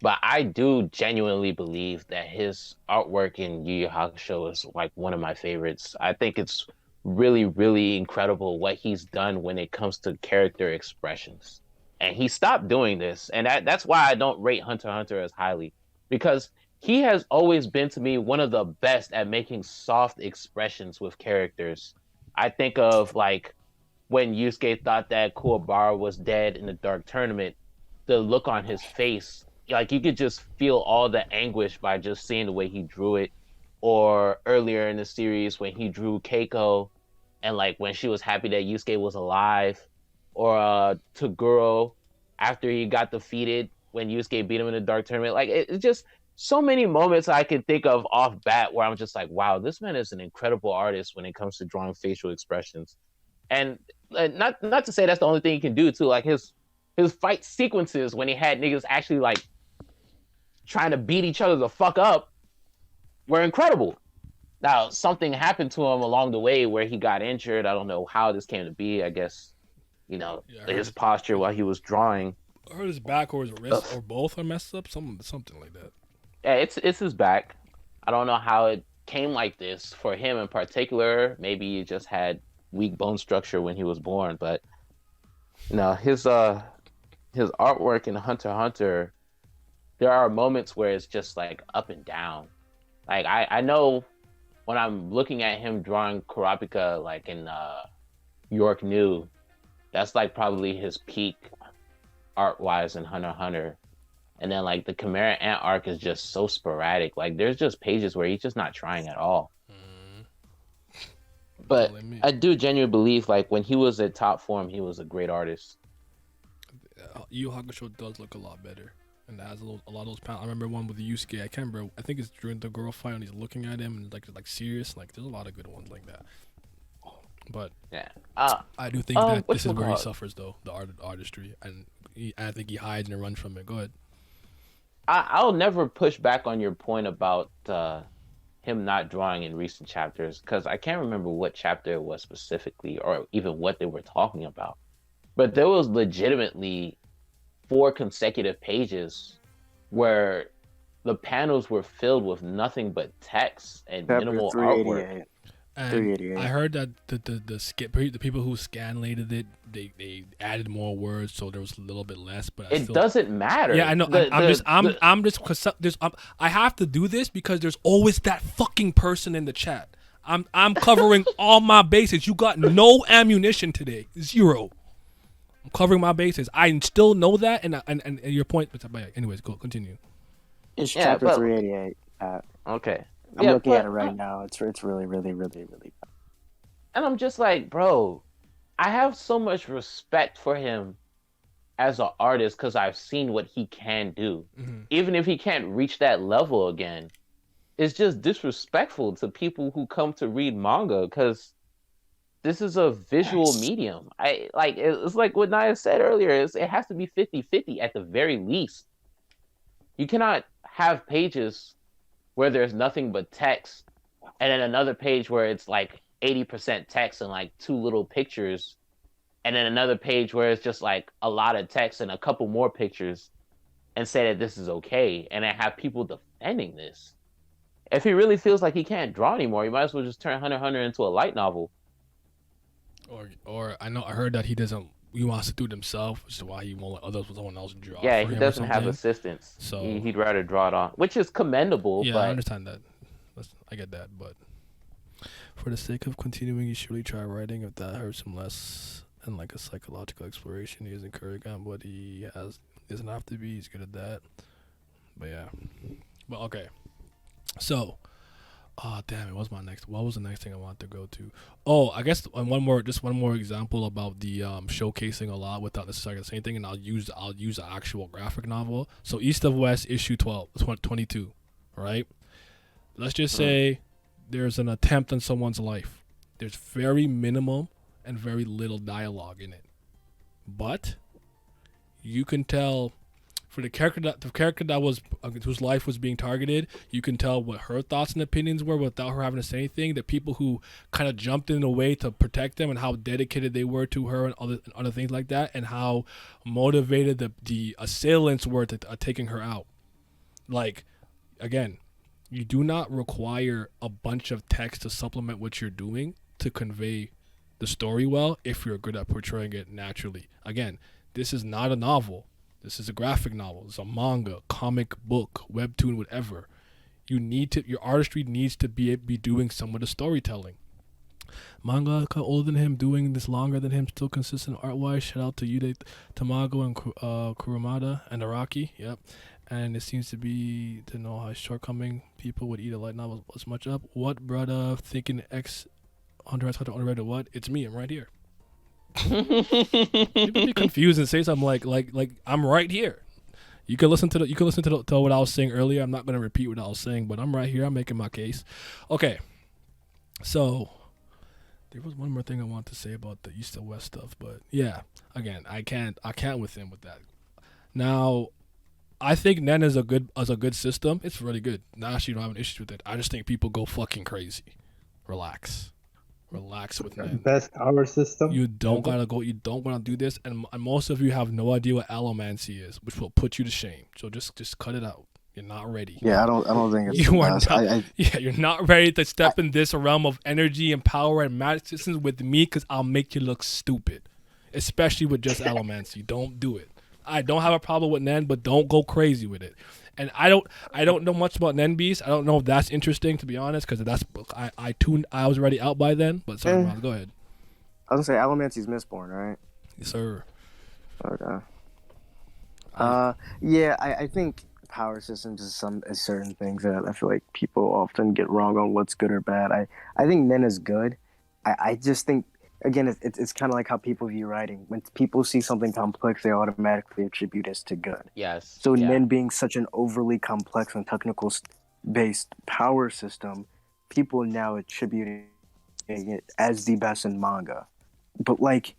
But I do genuinely believe that his artwork in Yu Yu Hakusho is like one of my favorites. I think it's really, really incredible what he's done when it comes to character expressions. And he stopped doing this. And that's why I don't rate Hunter x Hunter as highly. Because he has always been, to me, one of the best at making soft expressions with characters. I think of like when Yusuke thought that Kuwabara was dead in the Dark Tournament, the look on his face, like you could just feel all the anguish by just seeing the way he drew it. Or earlier in the series when he drew Keiko and like when she was happy that Yusuke was alive. Or Toguro after he got defeated when Yusuke beat him in the Dark Tournament. Like it's just so many moments I can think of off bat where I'm just like, wow, this man is an incredible artist when it comes to drawing facial expressions. And not to say that's the only thing he can do too. Like his fight sequences when he had niggas actually like trying to beat each other the fuck up were incredible. Now something happened to him along the way where he got injured. I don't know how this came to be. I guess his posture while he was drawing. I heard his back or his wrist or both are messed up. Something like that. Yeah, it's his back. I don't know how it came like this for him in particular. Maybe he just had weak bone structure when he was born. But his artwork in Hunter x Hunter, there are moments where it's just like up and down. Like I know when I'm looking at him drawing Kurapika like in York New, that's like probably his peak art wise in Hunter x Hunter. And then like the Chimera Ant arc is just so sporadic. Like there's just pages where he's just not trying at all. But I do genuinely believe like when he was at top form, he was a great artist. Yu Hakusho does look a lot better, and it has a lot of those panels. I remember one with Yusuke. I can't remember. I think it's during the girl fight, and he's looking at him and like serious. Like there's a lot of good ones like that. But yeah, I do think that this is where he suffers though, the artistry, and I think he hides and runs from it. Go ahead. I'll never push back on your point about him not drawing in recent chapters, because I can't remember what chapter it was specifically or even what they were talking about. But there was legitimately 4 consecutive pages where the panels were filled with nothing but text and minimal artwork. And I heard that the people who scanlated it, they added more words, so there was a little bit less. But it doesn't matter. Yeah, I know. I'm just because I have to do this because there's always that fucking person in the chat. I'm covering all my bases. You got no ammunition today, 0. I'm covering my bases. I still know that, and your point. But anyways, go continue. It's chapter 388. Okay. I'm looking at it right now. It's really, really, really, really bad. And I'm just like, bro, I have so much respect for him as an artist because I've seen what he can do. Mm-hmm. Even if he can't reach that level again, it's just disrespectful to people who come to read manga because this is a visual medium. It's like what Naya said earlier, it has to be 50-50 at the very least. You cannot have pages where there's nothing but text, and then another page where it's like 80% text and like 2 little pictures, and then another page where it's just like a lot of text and a couple more pictures, and say that this is okay, and then have people defending this. If he really feels like he can't draw anymore, you might as well just turn Hunter x Hunter into a light novel. Or I heard that he wants to do it himself, which is why he won't let someone else draw. Yeah, he doesn't have assistants, so he'd rather draw it on, which is commendable. Yeah, but... I understand that. I get that, but for the sake of continuing, you should really try writing. If that hurts him less, and like a psychological exploration, he isn't Kurigan, but he doesn't have to be. He's good at that. But yeah, okay. So, damn, what was the next thing I wanted to go to? Oh, I guess one more example about the showcasing a lot without necessarily the same thing, and I'll use an actual graphic novel. So East of West issue 22, right? Let's just say there's an attempt on someone's life. There's very minimum and very little dialogue in it, but you can tell. For the character that was whose life was being targeted, you can tell what her thoughts and opinions were without her having to say anything. The people who kind of jumped in the way to protect them and how dedicated they were to her and other things like that, and how motivated the assailants were to taking her out. Like, again, you do not require a bunch of text to supplement what you're doing to convey the story well if you're good at portraying it naturally. Again, this is not a novel. This is a graphic novel. It's a manga, comic book, webtoon, whatever. Your artistry needs to be doing some of the storytelling. Manga older than him, doing this longer than him, still consistent art-wise. Shout out to Yude Tamago and Kurumada and Araki. Yep. And it seems to be to know how shortcoming people would eat a light novel as much up. What, brother? Thinking Hunter x Hunter underrated what? It's me. I'm right here. People be confused and say something like I'm right here. You can listen to what I was saying earlier. I'm not going to repeat what I was saying, but I'm right here. I'm making my case. Okay. So there was one more thing I want to say about the East and West stuff, but yeah, again, I can't with him with that. Now, I think Nen is a good system. It's really good. Now, actually, don't have an issue with it. I just think people go fucking crazy. Relax with Nen. Best power system. You don't want to do this, and most of you have no idea what allomancy is, which will put you to shame. So just cut it out. You're not ready. Yeah, I don't think it's the You are best. not. Yeah, you're not ready to step in this realm of energy and power and magic systems with me, because I'll make you look stupid, especially with just Allomancy. Don't do it. I don't have a problem with Nen, but don't go crazy with it. And I don't know much about Nen Beast. I don't know if that's interesting, to be honest, because that's I was already out by then. But sorry, Miles, go ahead. I was gonna say Allomancy's Mistborn, right? Yes, sir. Okay. Yeah, I think power systems is certain things that I feel like people often get wrong on what's good or bad. I think Nen is good. I just think again it's kind of like how people view writing. When people see something complex, they automatically attribute it to good. Yes. So yeah. Nen being such an overly complex and technical based power system, people now attribute it as the best in manga. But like.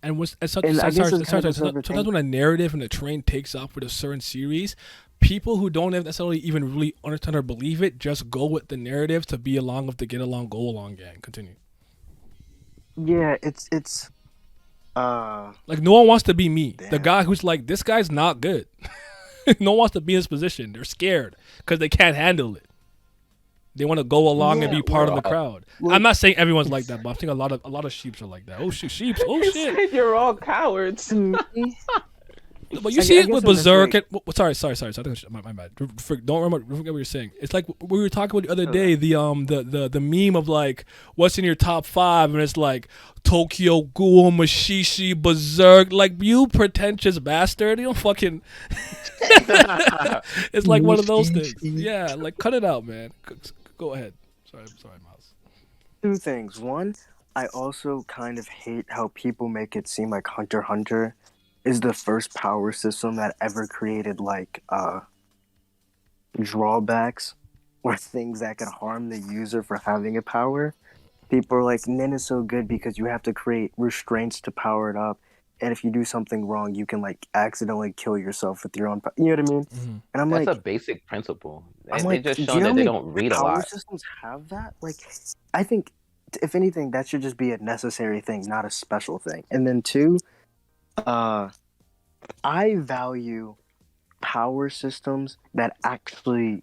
And And I guess it's kind of sometimes when a narrative and a train takes off with a certain series, people who don't necessarily even really understand or believe it just go with the narrative to be along with the get along, go along gang. Continue. Yeah, it's like no one wants to be me, damn. the guy who's like, this guy's not good. No one wants to be in his position. They're scared because they can't handle it. They want to go along and be part of the crowd. I'm not saying everyone's like that, but I think a lot of sheeps are like that. Oh shit, sheeps. Oh shit. You're all cowards. But you see it with Berserk. Sorry. I think my bad. Don't forget what you're saying. It's like we were talking about the other day. The meme of like what's in your top 5, and it's like Tokyo Ghoul, Mashishi, Berserk. Like, you pretentious bastard. You don't fucking. It's like one of those things. Yeah, like cut it out, man. Go ahead. Sorry, Miles. 2 things. One, I also kind of hate how people make it seem like Hunter x Hunter is the first power system that ever created like drawbacks or things that could harm the user for having a power. People are like, Nen is so good because you have to create restraints to power it up, and if you do something wrong, you can like accidentally kill yourself with your own power. You know what I mean? Mm-hmm. And I'm That's like, a basic principle. I'm They like, just do show you know that how they many don't read a power lot. systems have that? Like, I think if anything, that should just be a necessary thing, not a special thing. And then 2, I value power systems that actually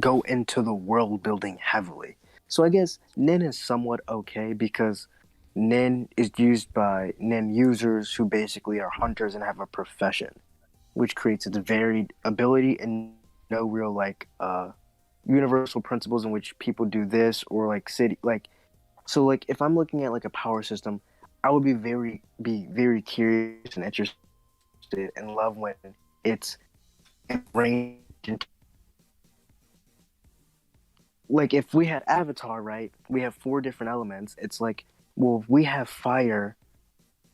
go into the world building heavily. So I guess Nen is somewhat okay because Nen is used by Nen users who basically are hunters and have a profession, which creates its varied ability and no real like universal principles in which people do this or like city like. So like if I'm looking at like a power system, I would be very curious and interested and love when it's arranged. Like if we had Avatar, right? We have 4 different elements. It's like, well, if we have fire,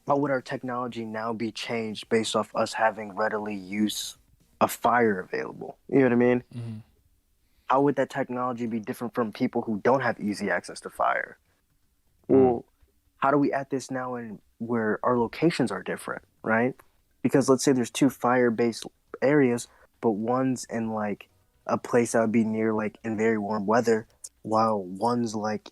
how would our technology now be changed based off us having readily use of fire available? You know what I mean? Mm-hmm. How would that technology be different from people who don't have easy access to fire? Well, how do we add this now in where our locations are different, right? Because let's say there's 2 fire-based areas, but one's in like a place that would be near like in very warm weather, while one's like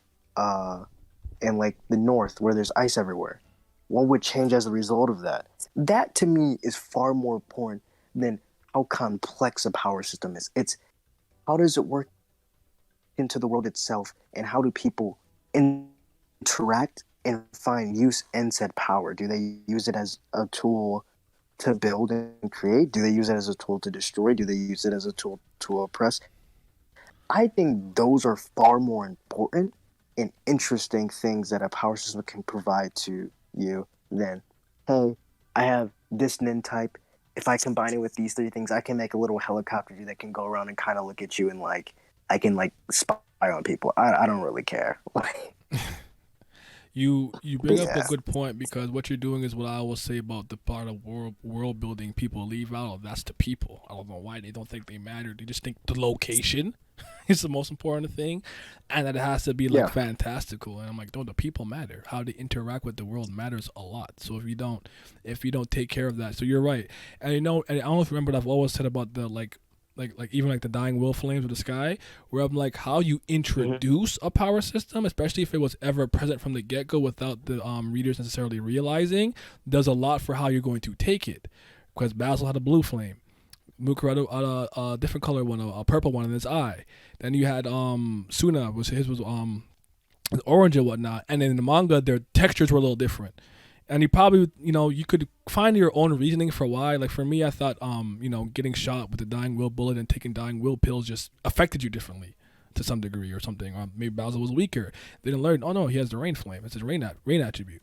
in like the north where there's ice everywhere. What would change as a result of that? That to me is far more important than how complex a power system is. It's how does it work into the world itself, and how do people interact and find use in said power? Do they use it as a tool to build and create? Do they use it as a tool to destroy? Do they use it as a tool to oppress? I think those are far more important and interesting things that a power system can provide to you than, hey, I have this Nen type. If I combine it with these 3 things, I can make a little helicopter that can go around and kind of look at you and like I can like spy on people. I don't really care. You bring up a good point, because what you're doing is what I always say about the part of world building people leave out. That's the people. I don't know why they don't think they matter. They just think the location is the most important thing, and that it has to be like fantastical. And I'm like, no, the people matter. How they interact with the world matters a lot. So if you don't take care of that, so you're right. And and I don't know if you remember what I've always said about the like even like the dying will flames of the sky, where I'm like, how you introduce a power system, especially if it was ever present from the get-go without the readers necessarily realizing, does a lot for how you're going to take it. Because Basil had a blue flame, Mukuro had a different color one, a purple one in his eye. Then you had Suna, his was orange and whatnot. And in the manga, their textures were a little different. And you probably, you could find your own reasoning for why. Like for me, I thought, getting shot with the dying will bullet and taking dying will pills just affected you differently to some degree or something. Or maybe Bowser was weaker. They didn't learn. Oh no, he has the rain flame. It's his rain attribute.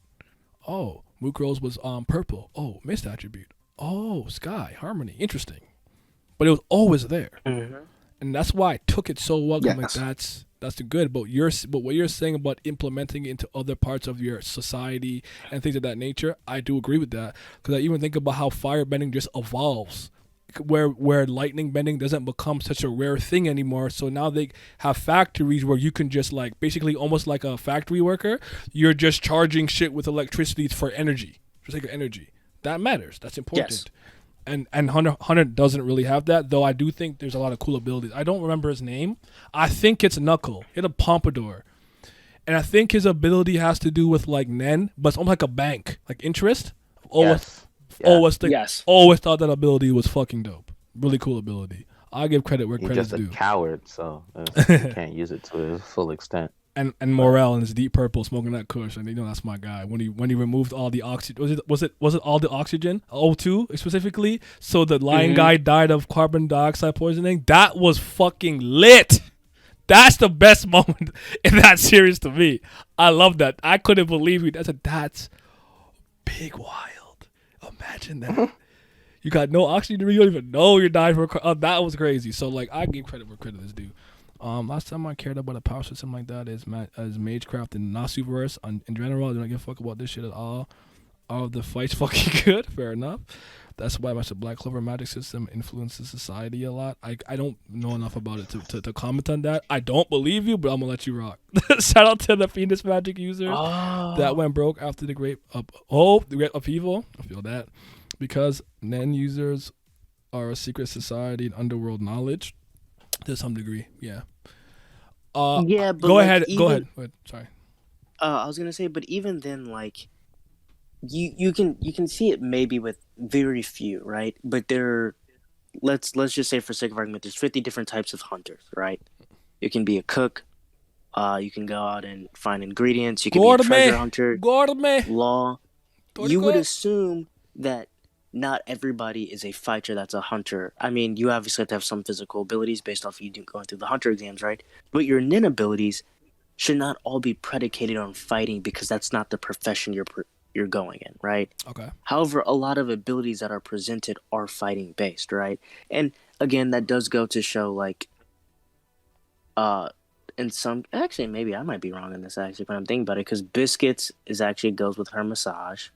Oh, Mukuro's was purple. Oh, mist attribute. Oh, sky harmony. Interesting. But it was always there, and that's why I took it so well. Yes. I'm like, that's the good. But what you're saying about implementing it into other parts of your society and things of that nature, I do agree with that. Because I even think about how firebending just evolves, where lightning bending doesn't become such a rare thing anymore. So now they have factories where you can just like basically almost like a factory worker. You're just charging shit with electricity for energy, just like energy. That matters. That's important. Yes. And Hunter doesn't really have that, though I do think there's a lot of cool abilities. I don't remember his name. I think it's Knuckle. He had a pompadour. And I think his ability has to do with like Nen, but it's almost like a bank, like interest. Yes. Always thought that ability was fucking dope. Really cool ability. I give credit where He's credit's just a due. coward, so you can't use it to its full extent. And Morel in his deep purple smoking that kush, and that's my guy. When he removed all the oxygen, was it all the oxygen, O2 specifically, so the lion guy died of carbon dioxide poisoning. That was fucking lit. That's the best moment in that series to me. I love that. I couldn't believe it. That's big wild. Imagine that. You got no oxygen, you don't even know you're dying from. That was crazy. So like, I give credit where credit is due. Last time I cared about a power system like that is Magecraft and Nasuverse. In general, I don't give a fuck about this shit at all. All of the fights fucking good, fair enough. That's why the Black Clover magic system influences society a lot. I don't know enough about it to comment on that. I don't believe you, but I'm gonna let you rock. Shout out to the Phoenix Magic users that went broke after the great upheaval. I feel that because Nen users are a secret society and underworld knowledge to some degree. Yeah. Yeah, but go like, ahead. even, Go ahead. Wait, sorry. I was gonna say, but even then, like, you can see it maybe with very few, right? But let's just say for sake of argument, there's 50 different types of hunters, right? You can be a cook. You can go out and find ingredients. You can be a treasure hunter. Law. You would assume that not everybody is a fighter that's a hunter. I mean, you obviously have to have some physical abilities based off you going through the hunter exams, right? But your nin abilities should not all be predicated on fighting because that's not the profession you're going in, right? Okay. However, a lot of abilities that are presented are fighting based, right? And again, that does go to show like in some actually maybe I might be wrong in this actually when I'm thinking about it because Biscuits goes with her massage.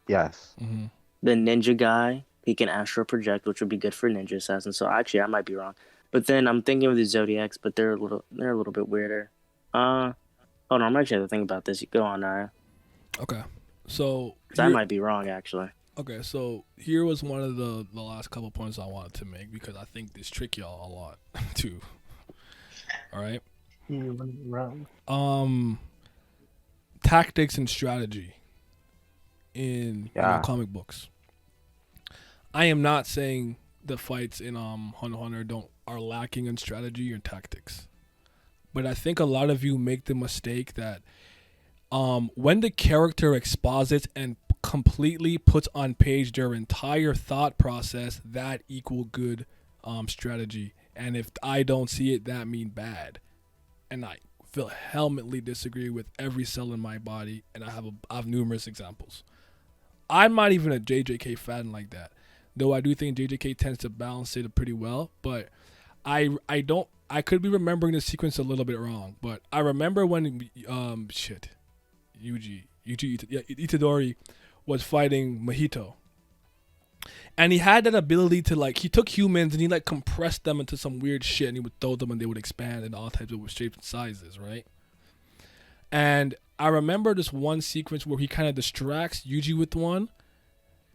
Yes. Mm-hmm. The ninja guy, he can astral project, which would be good for ninja assassins. So actually, I might be wrong. But then I'm thinking of the Zodiacs, but they're a little bit weirder. Hold on, I'm actually have to think about this. You go on, Nara. Okay, so I might be wrong actually. Okay, so here was one of the last couple points I wanted to make because I think this trick y'all a lot too. All right. Tactics and strategy in comic books. I am not saying the fights in Hunter x Hunter are lacking in strategy or tactics, but I think a lot of you make the mistake that when the character exposits and completely puts on page their entire thought process, that equal good strategy, and if I don't see it, that mean bad, and I vehemently disagree with every cell in my body, and I have numerous examples. I'm not even a JJK fan like that. Though I do think JJK tends to balance it pretty well, but I could be remembering the sequence a little bit wrong, but I remember when Yuji Itadori was fighting Mahito. And he had that ability to like he took humans and he like compressed them into some weird shit and he would throw them and they would expand in all types of shapes and sizes, right? And I remember this one sequence where he kind of distracts Yuji with one.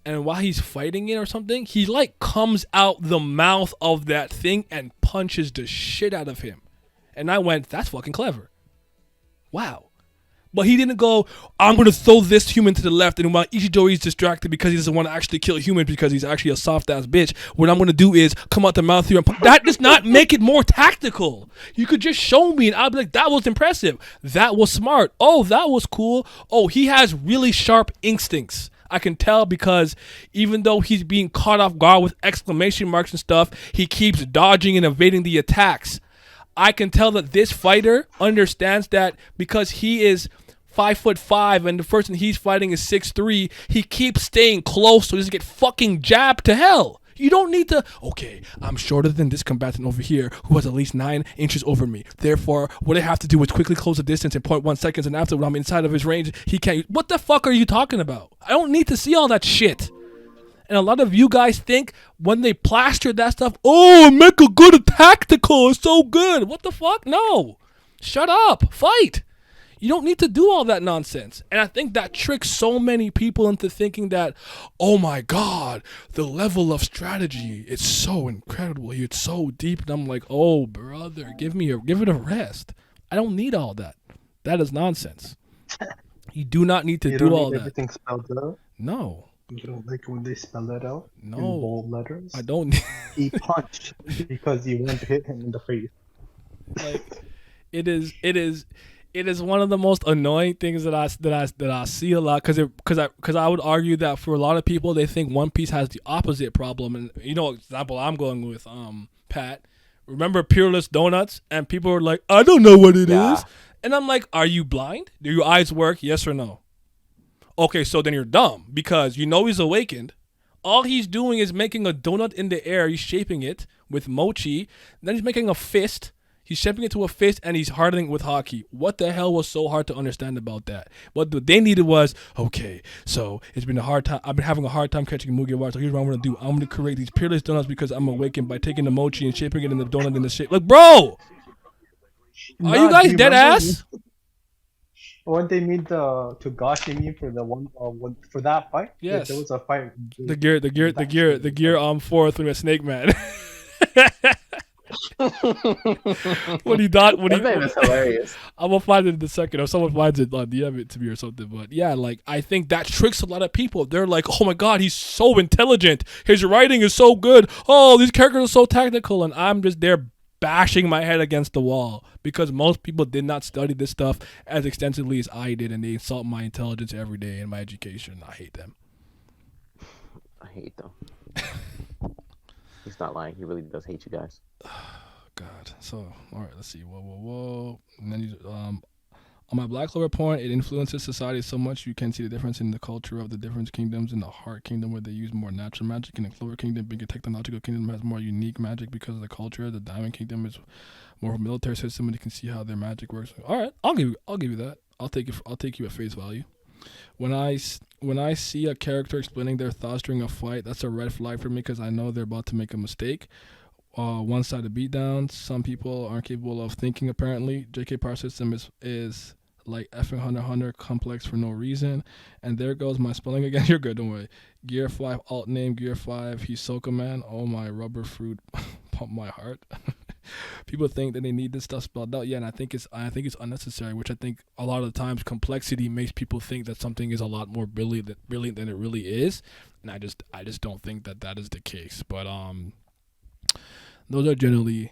And while he's fighting it or something, he like comes out the mouth of that thing and punches the shit out of him. And I went, that's fucking clever. Wow. But he didn't go, I'm going to throw this human to the left, and while Ishidori is distracted because he doesn't want to actually kill humans because he's actually a soft-ass bitch, what I'm going to do is come out the mouth here. That does not make it more tactical. You could just show me, and I'll be like, that was impressive. That was smart. Oh, that was cool. Oh, he has really sharp instincts. I can tell because even though he's being caught off guard with exclamation marks and stuff, he keeps dodging and evading the attacks. I can tell that this fighter understands that because he is 5'5" and the person he's fighting is 6'3", he keeps staying close so he doesn't get fucking jabbed to hell. You don't need to, okay, I'm shorter than this combatant over here who has at least 9 inches over me. Therefore, what I have to do is quickly close the distance in 0.1 seconds, and after when I'm inside of his range, he can't. What the fuck are you talking about? I don't need to see all that shit. And a lot of you guys think when they plaster that stuff, oh, make a good tactical, it's so good. What the fuck? No. Shut up. Fight. You don't need to do all that nonsense. And I think that tricks so many people into thinking that, oh my God, the level of strategy, it's so incredible. It's so deep. And I'm like, oh, brother, give it a rest. I don't need all that. That is nonsense. You do not need to do all that. Everything spelled out? No. You don't like when they spell it out No. in bold letters? I don't. He punched because you want to hit him in the face. Like, it is one of the most annoying things that I see a lot because I would argue that for a lot of people they think One Piece has the opposite problem. And you know, example I'm going with Pat. Remember Peerless Donuts? And people are like, I don't know what it is. And I'm like, are you blind? Do your eyes work? Yes or no? Okay, so then you're dumb because you know he's awakened. All he's doing is making a donut in the air. He's shaping it with mochi. Then he's making a fist. He's shaping it to a fist and he's hardening it with hockey. What the hell was so hard to understand about that? What they needed was, okay, so it's been a hard time. I've been having a hard time catching Mugiwara. So here's what I'm going to do. I'm going to create these Peerless Donuts because I'm awakened by taking the mochi and shaping it in the donut in the shape. Like, bro, are you guys dead ass? When they made the Togashi meme for the one for that fight, Yes, there was a fight. The gear. Fourth with a snake man. When he died, That was hilarious. I'm gonna find it in a second. If someone finds it, DM it to me or something. But yeah, like I think that tricks a lot of people. They're like, oh my God, he's so intelligent. His writing is so good. Oh, these characters are so technical, and I'm just there bashing my head against the wall because most people did not study this stuff as extensively as I did, and they insult my intelligence every day in my education. I hate them. I hate them. He's not lying. He really does hate you guys. God. So, all right, let's see. Whoa. And then on my Black Clover point, it influences society so much you can see the difference in the culture of the different kingdoms. In the Heart Kingdom, where they use more natural magic, and the Clover Kingdom, being a technological kingdom, has more unique magic because of the culture. The Diamond Kingdom is more of a military system, and you can see how their magic works. All right, I'll give you that. I'll take you at face value. When I see a character explaining their thoughts during a fight, that's a red flag for me because I know they're about to make a mistake. One-sided beatdowns. Some people aren't capable of thinking. Apparently, JK Power System is like effing Hunter x Hunter complex for no reason. And there goes my spelling again. You're good, don't worry. Gear 5 alt name Gear 5 Hisoka Man. Oh my rubber fruit, pump my heart. People think that they need this stuff spelled out. Yeah, and I think it's unnecessary. Which I think a lot of the times complexity makes people think that something is a lot more brilliant than it really is. And I just don't think that is the case. But those are generally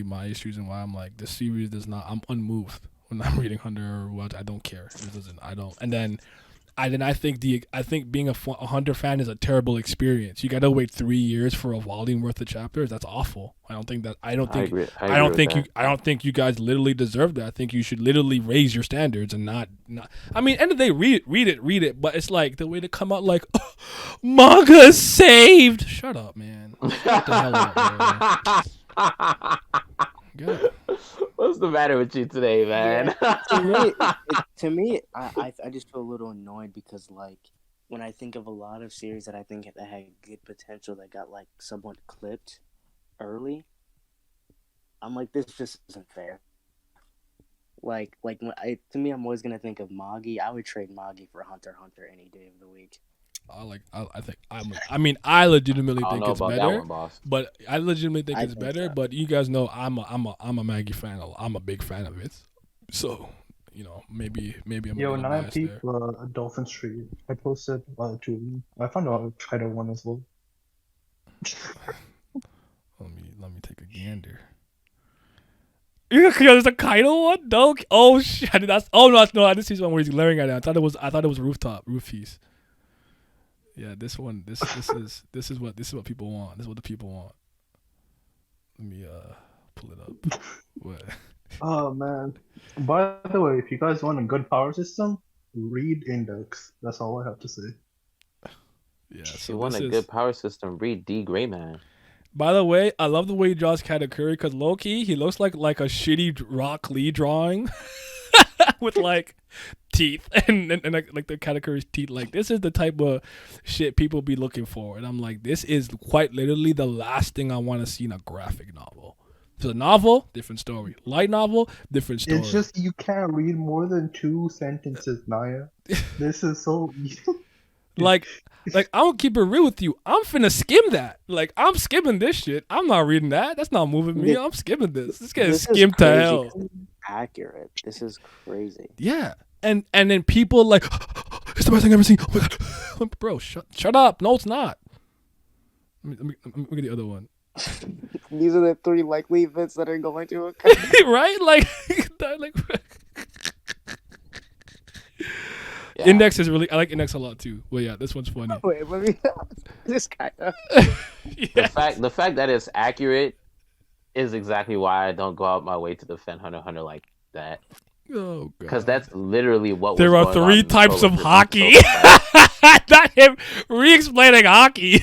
my issues and why I'm like this series does not. I'm unmoved when I'm reading Hunter or what. I don't care. It doesn't. I don't. And then I think being a Hunter fan is a terrible experience. You got to wait 3 years for a volume worth of chapters. That's awful. I don't think you guys literally deserve that. I think you should literally raise your standards and not. I mean, end of the day, read it. But it's like the way to come out like, oh, manga is saved. Shut up, man. Shut the hell up, man. Good. What's the matter with you today, man? Yeah, to me, I just feel a little annoyed because like when I think of a lot of series that I think that had good potential that got like somewhat clipped early, I'm like, this just isn't fair. Like when to me, I'm always gonna think of Magi. I would trade Magi for Hunter x Hunter any day of the week. I legitimately think it's better, one, but I legitimately think it's better. So. But you guys know I'm a Maggie fan. I'm a big fan of it. So maybe I'm a Yo, little now I biased peep there. Dolphin Street. I posted two of them. I found out Kaido one as well. Let me take a gander. Yo, there's a Kaido one? No. Oh shit. That's. Oh no. I didn't see one where he's glaring at it. I thought it was roofies. Yeah, this one. This is what people want. This is what the people want. Let me pull it up. What? Oh man. By the way, if you guys want a good power system, read Index. That's all I have to say. Yeah. If So you want this a is. good power system, read D. Gray Man. By the way, I love the way he draws Katakuri because Loki, he looks like a shitty Rock Lee drawing with like teeth and like the Katakuri's teeth. Like this is the type of shit people be looking for, and I'm like, this is quite literally the last thing I want to see in a graphic novel. If it's a novel, different story. Light novel, different story. It's just you can't read more than 2 sentences, Naya. This is so like I'm gonna keep it real with you. I'm finna skim that. Like I'm skimming this shit. I'm not reading that. That's not moving me. I'm skimming this. This getting skimmed to hell. Accurate. This is crazy. Yeah. And then people like it's the best thing I've ever seen. Oh my god. Bro, shut up. No, it's not. Let me get the other one. These are the 3 likely events that are going to occur. Right? Like Yeah. Index is really I like Index a lot too. Well yeah, this one's funny. Wait, let me. This kind of. Yeah. The fact that it's accurate is exactly why I don't go out my way to defend Hunter x Hunter like that. Oh god. Because that's literally what There was are going on 3 in the types solo of system hockey. so fast. Not him re-explaining hockey.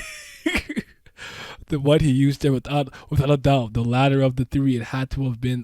The one he used there without a doubt. The latter of the 3, it had to have been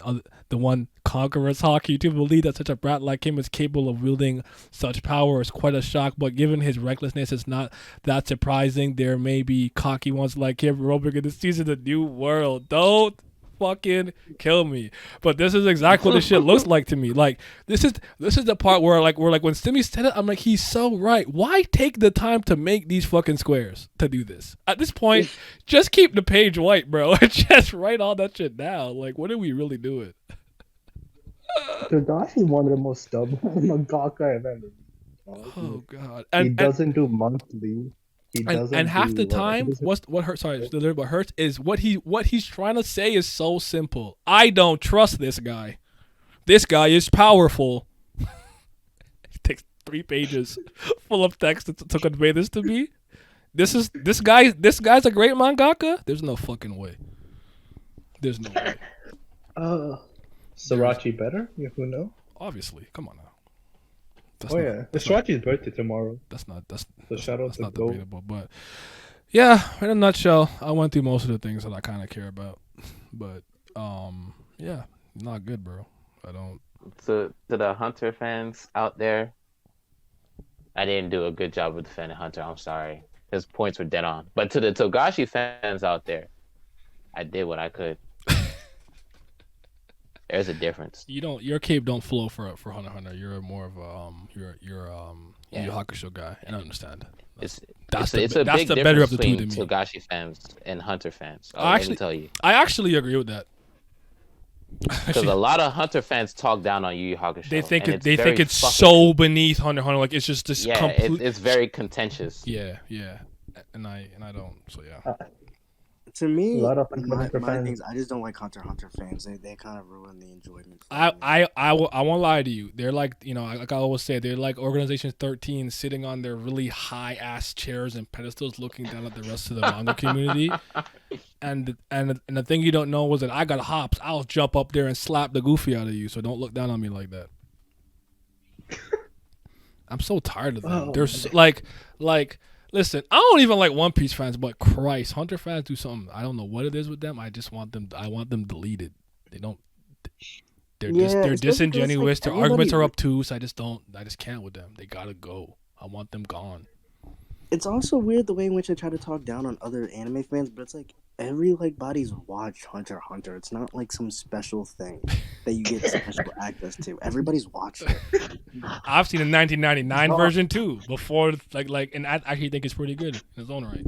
the one Conqueror's hockey. To believe that such a brat like him is capable of wielding such power is quite a shock, but given his recklessness, it's not that surprising. There may be cocky ones like him roaming in the seas of the new world. Don't fucking kill me. But this is exactly what this shit looks like to me. Like this is the part where when Stimmy said it, I'm like, he's so right. Why take the time to make these fucking squares to do this? At this point, just keep the page white, bro. And just write all that shit down. Like, what are we really doing? Togashi is one of the most stubborn mangaka I've ever. Oh god. He doesn't do monthly. He doesn't. And half the do, time, what hurts? Sorry, what hurts is what he's trying to say is so simple. I don't trust this guy. This guy is powerful. It takes 3 pages full of text to convey this to me. This guy's a great mangaka. There's no fucking way. There's no way. Sriracha better? Yeah, who knows? Obviously, come on now. It's Sriracha's birthday tomorrow. That's not Go. debatable. But yeah, in a nutshell, I went through most of the things that I kind of care about. But yeah, not good, bro. I don't. To the Hunter fans out there, I didn't do a good job of defending Hunter. I'm sorry. His points were dead on. But to the Togashi fans out there, I did what I could. There's a difference. Your cape don't flow for Hunter x Hunter. You're more of a Yu Yu Hakusho guy, and I understand. It's That's a the big better of difference the two between to me. Togashi fans and Hunter fans. Let me tell you. I actually agree with that. Because a lot of Hunter fans talk down on Yu Yu Hakusho. They think it's fucking, so beneath Hunter x Hunter. Like it's just this complete. it's very contentious. Yeah, and I don't. So yeah. To me, A lot of my Hunter fans. things, I just don't like Hunter x Hunter fans. They kind of ruin the enjoyment. for me. I won't lie to you. They're like, like I always say, they're like Organization 13 sitting on their really high ass chairs and pedestals looking down at the rest of the manga community. And the thing you don't know was that I got hops. I'll jump up there and slap the goofy out of you. So don't look down on me like that. I'm so tired of them. They're so, like listen, I don't even like One Piece fans, but Christ, Hunter fans do something. I don't know what it is with them. I just want them. I want them deleted. They don't. They're especially 'cause, disingenuous. like, Their arguments are obtuse. I just can't with them. They gotta go. I want them gone. It's also weird the way in which they try to talk down on other anime fans, but it's like everybody's watched Hunter x Hunter. It's not like some special thing that you get special access to. Everybody's watched it. I've seen a 1999 version too before, and I actually think it's pretty good in its own right.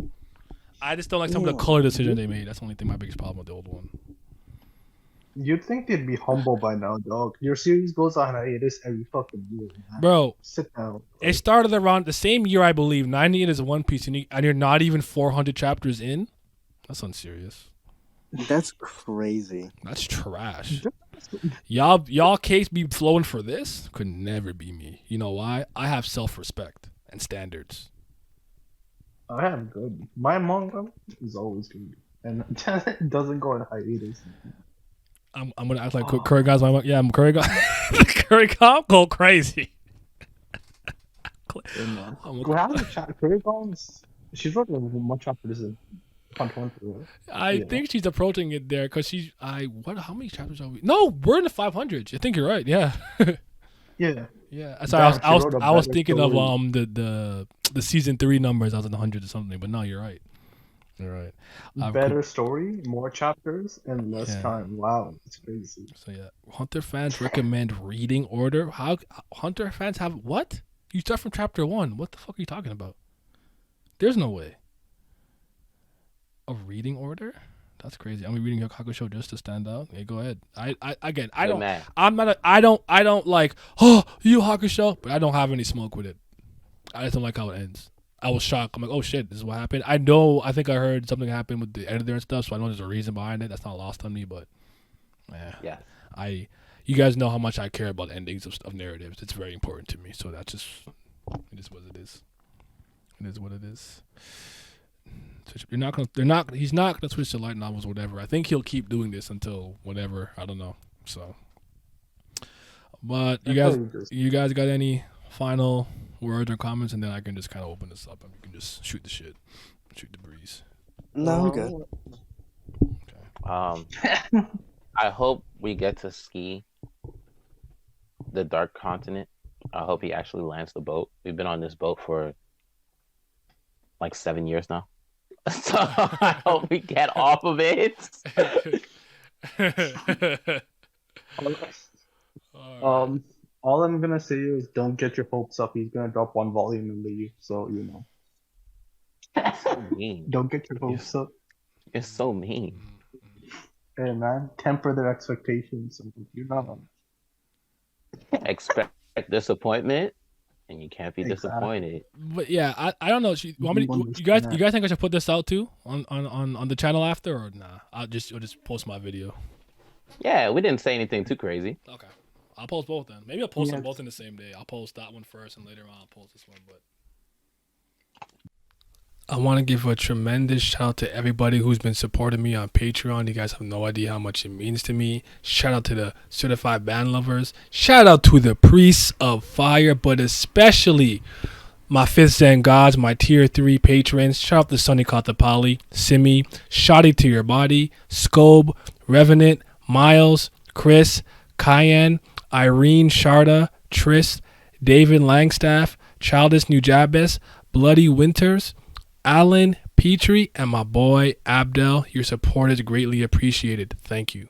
I just don't like some of the color decisions they made. That's the only thing. My biggest problem with the old one. You'd think they'd be humble by now, dog. Your series goes on hiatus every fucking year, man. Bro, Sit down. it started around the same year, I believe. 98 is One Piece, and you're not even 400 chapters in. That's unserious. That's crazy. That's trash. Y'all case be flowing for this? Could never be me. You know why? I have self-respect and standards. I am good. My manga is always good, and it doesn't go on hiatus. I'm gonna act like Curry Guy's my yeah. I'm Curry Guy. Curry Guy go crazy. We have a chat. Curry Gong's. She's working much after this. Hunter, right? I think she's approaching it there because she's. How many chapters are we? No, we're in the 500s. I think you're right. Yeah. Yeah. Yeah. Sorry, I was thinking story. of the season 3 numbers. I was in the hundreds or something. But no, you're right. You're right. Better story, more chapters, and less time. Wow, it's crazy. So yeah, Hunter fans recommend reading order. How Hunter fans have what? You start from chapter 1. What the fuck are you talking about? There's no way. A reading order? That's crazy. I'm reading Yu Hakusho just to stand out. Yeah, go ahead. I don't like Yu Hakusho, but I don't have any smoke with it. I just don't like how it ends. I was shocked. I'm like, oh shit, this is what happened. I think I heard something happened with the editor and stuff, so I know there's a reason behind it. That's not lost on me, but yeah. You guys know how much I care about endings of narratives. It's very important to me. So that's just, it is what it is. It is what it is. He's not gonna switch to light novels or whatever. I think he'll keep doing this until whatever. I don't know. So, but you guys got any final words or comments, and then I can just kind of open this up and we can just shoot the shit, shoot the breeze. No, I'm good. Okay. I hope we get to ski the Dark Continent. I hope he actually lands the boat. We've been on this boat for like 7 years now. So I hope we get off of it. All I'm gonna say is don't get your hopes up. He's gonna drop one volume and leave. So you know. That's so mean. Don't get your hopes up. It's so mean. Hey man, temper their expectations. You know. Expect disappointment, and you can't be disappointed. But yeah, I don't know. You guys think I should put this out too on the channel after, or nah? I'll just post my video. Yeah, we didn't say anything too crazy. Okay, I'll post both then. Maybe I'll post them both in the same day. I'll post that one first, and later on I'll post this one. But I want to give a tremendous shout out to everybody who's been supporting me on Patreon. You guys have no idea how much it means to me. Shout out to the certified band lovers. Shout out to the priests of fire, but especially my fifth Zen gods, my tier 3 patrons. Shout out to Sonny Katapali, Simi, Shoddy to Your Body, Scobe, Revenant, Miles, Chris, Cayenne, Irene, Sharda, Tris, David Langstaff, Childish Nujabes, Bloody Winters, Alan, Petrie, and my boy Abdel. Your support is greatly appreciated. Thank you.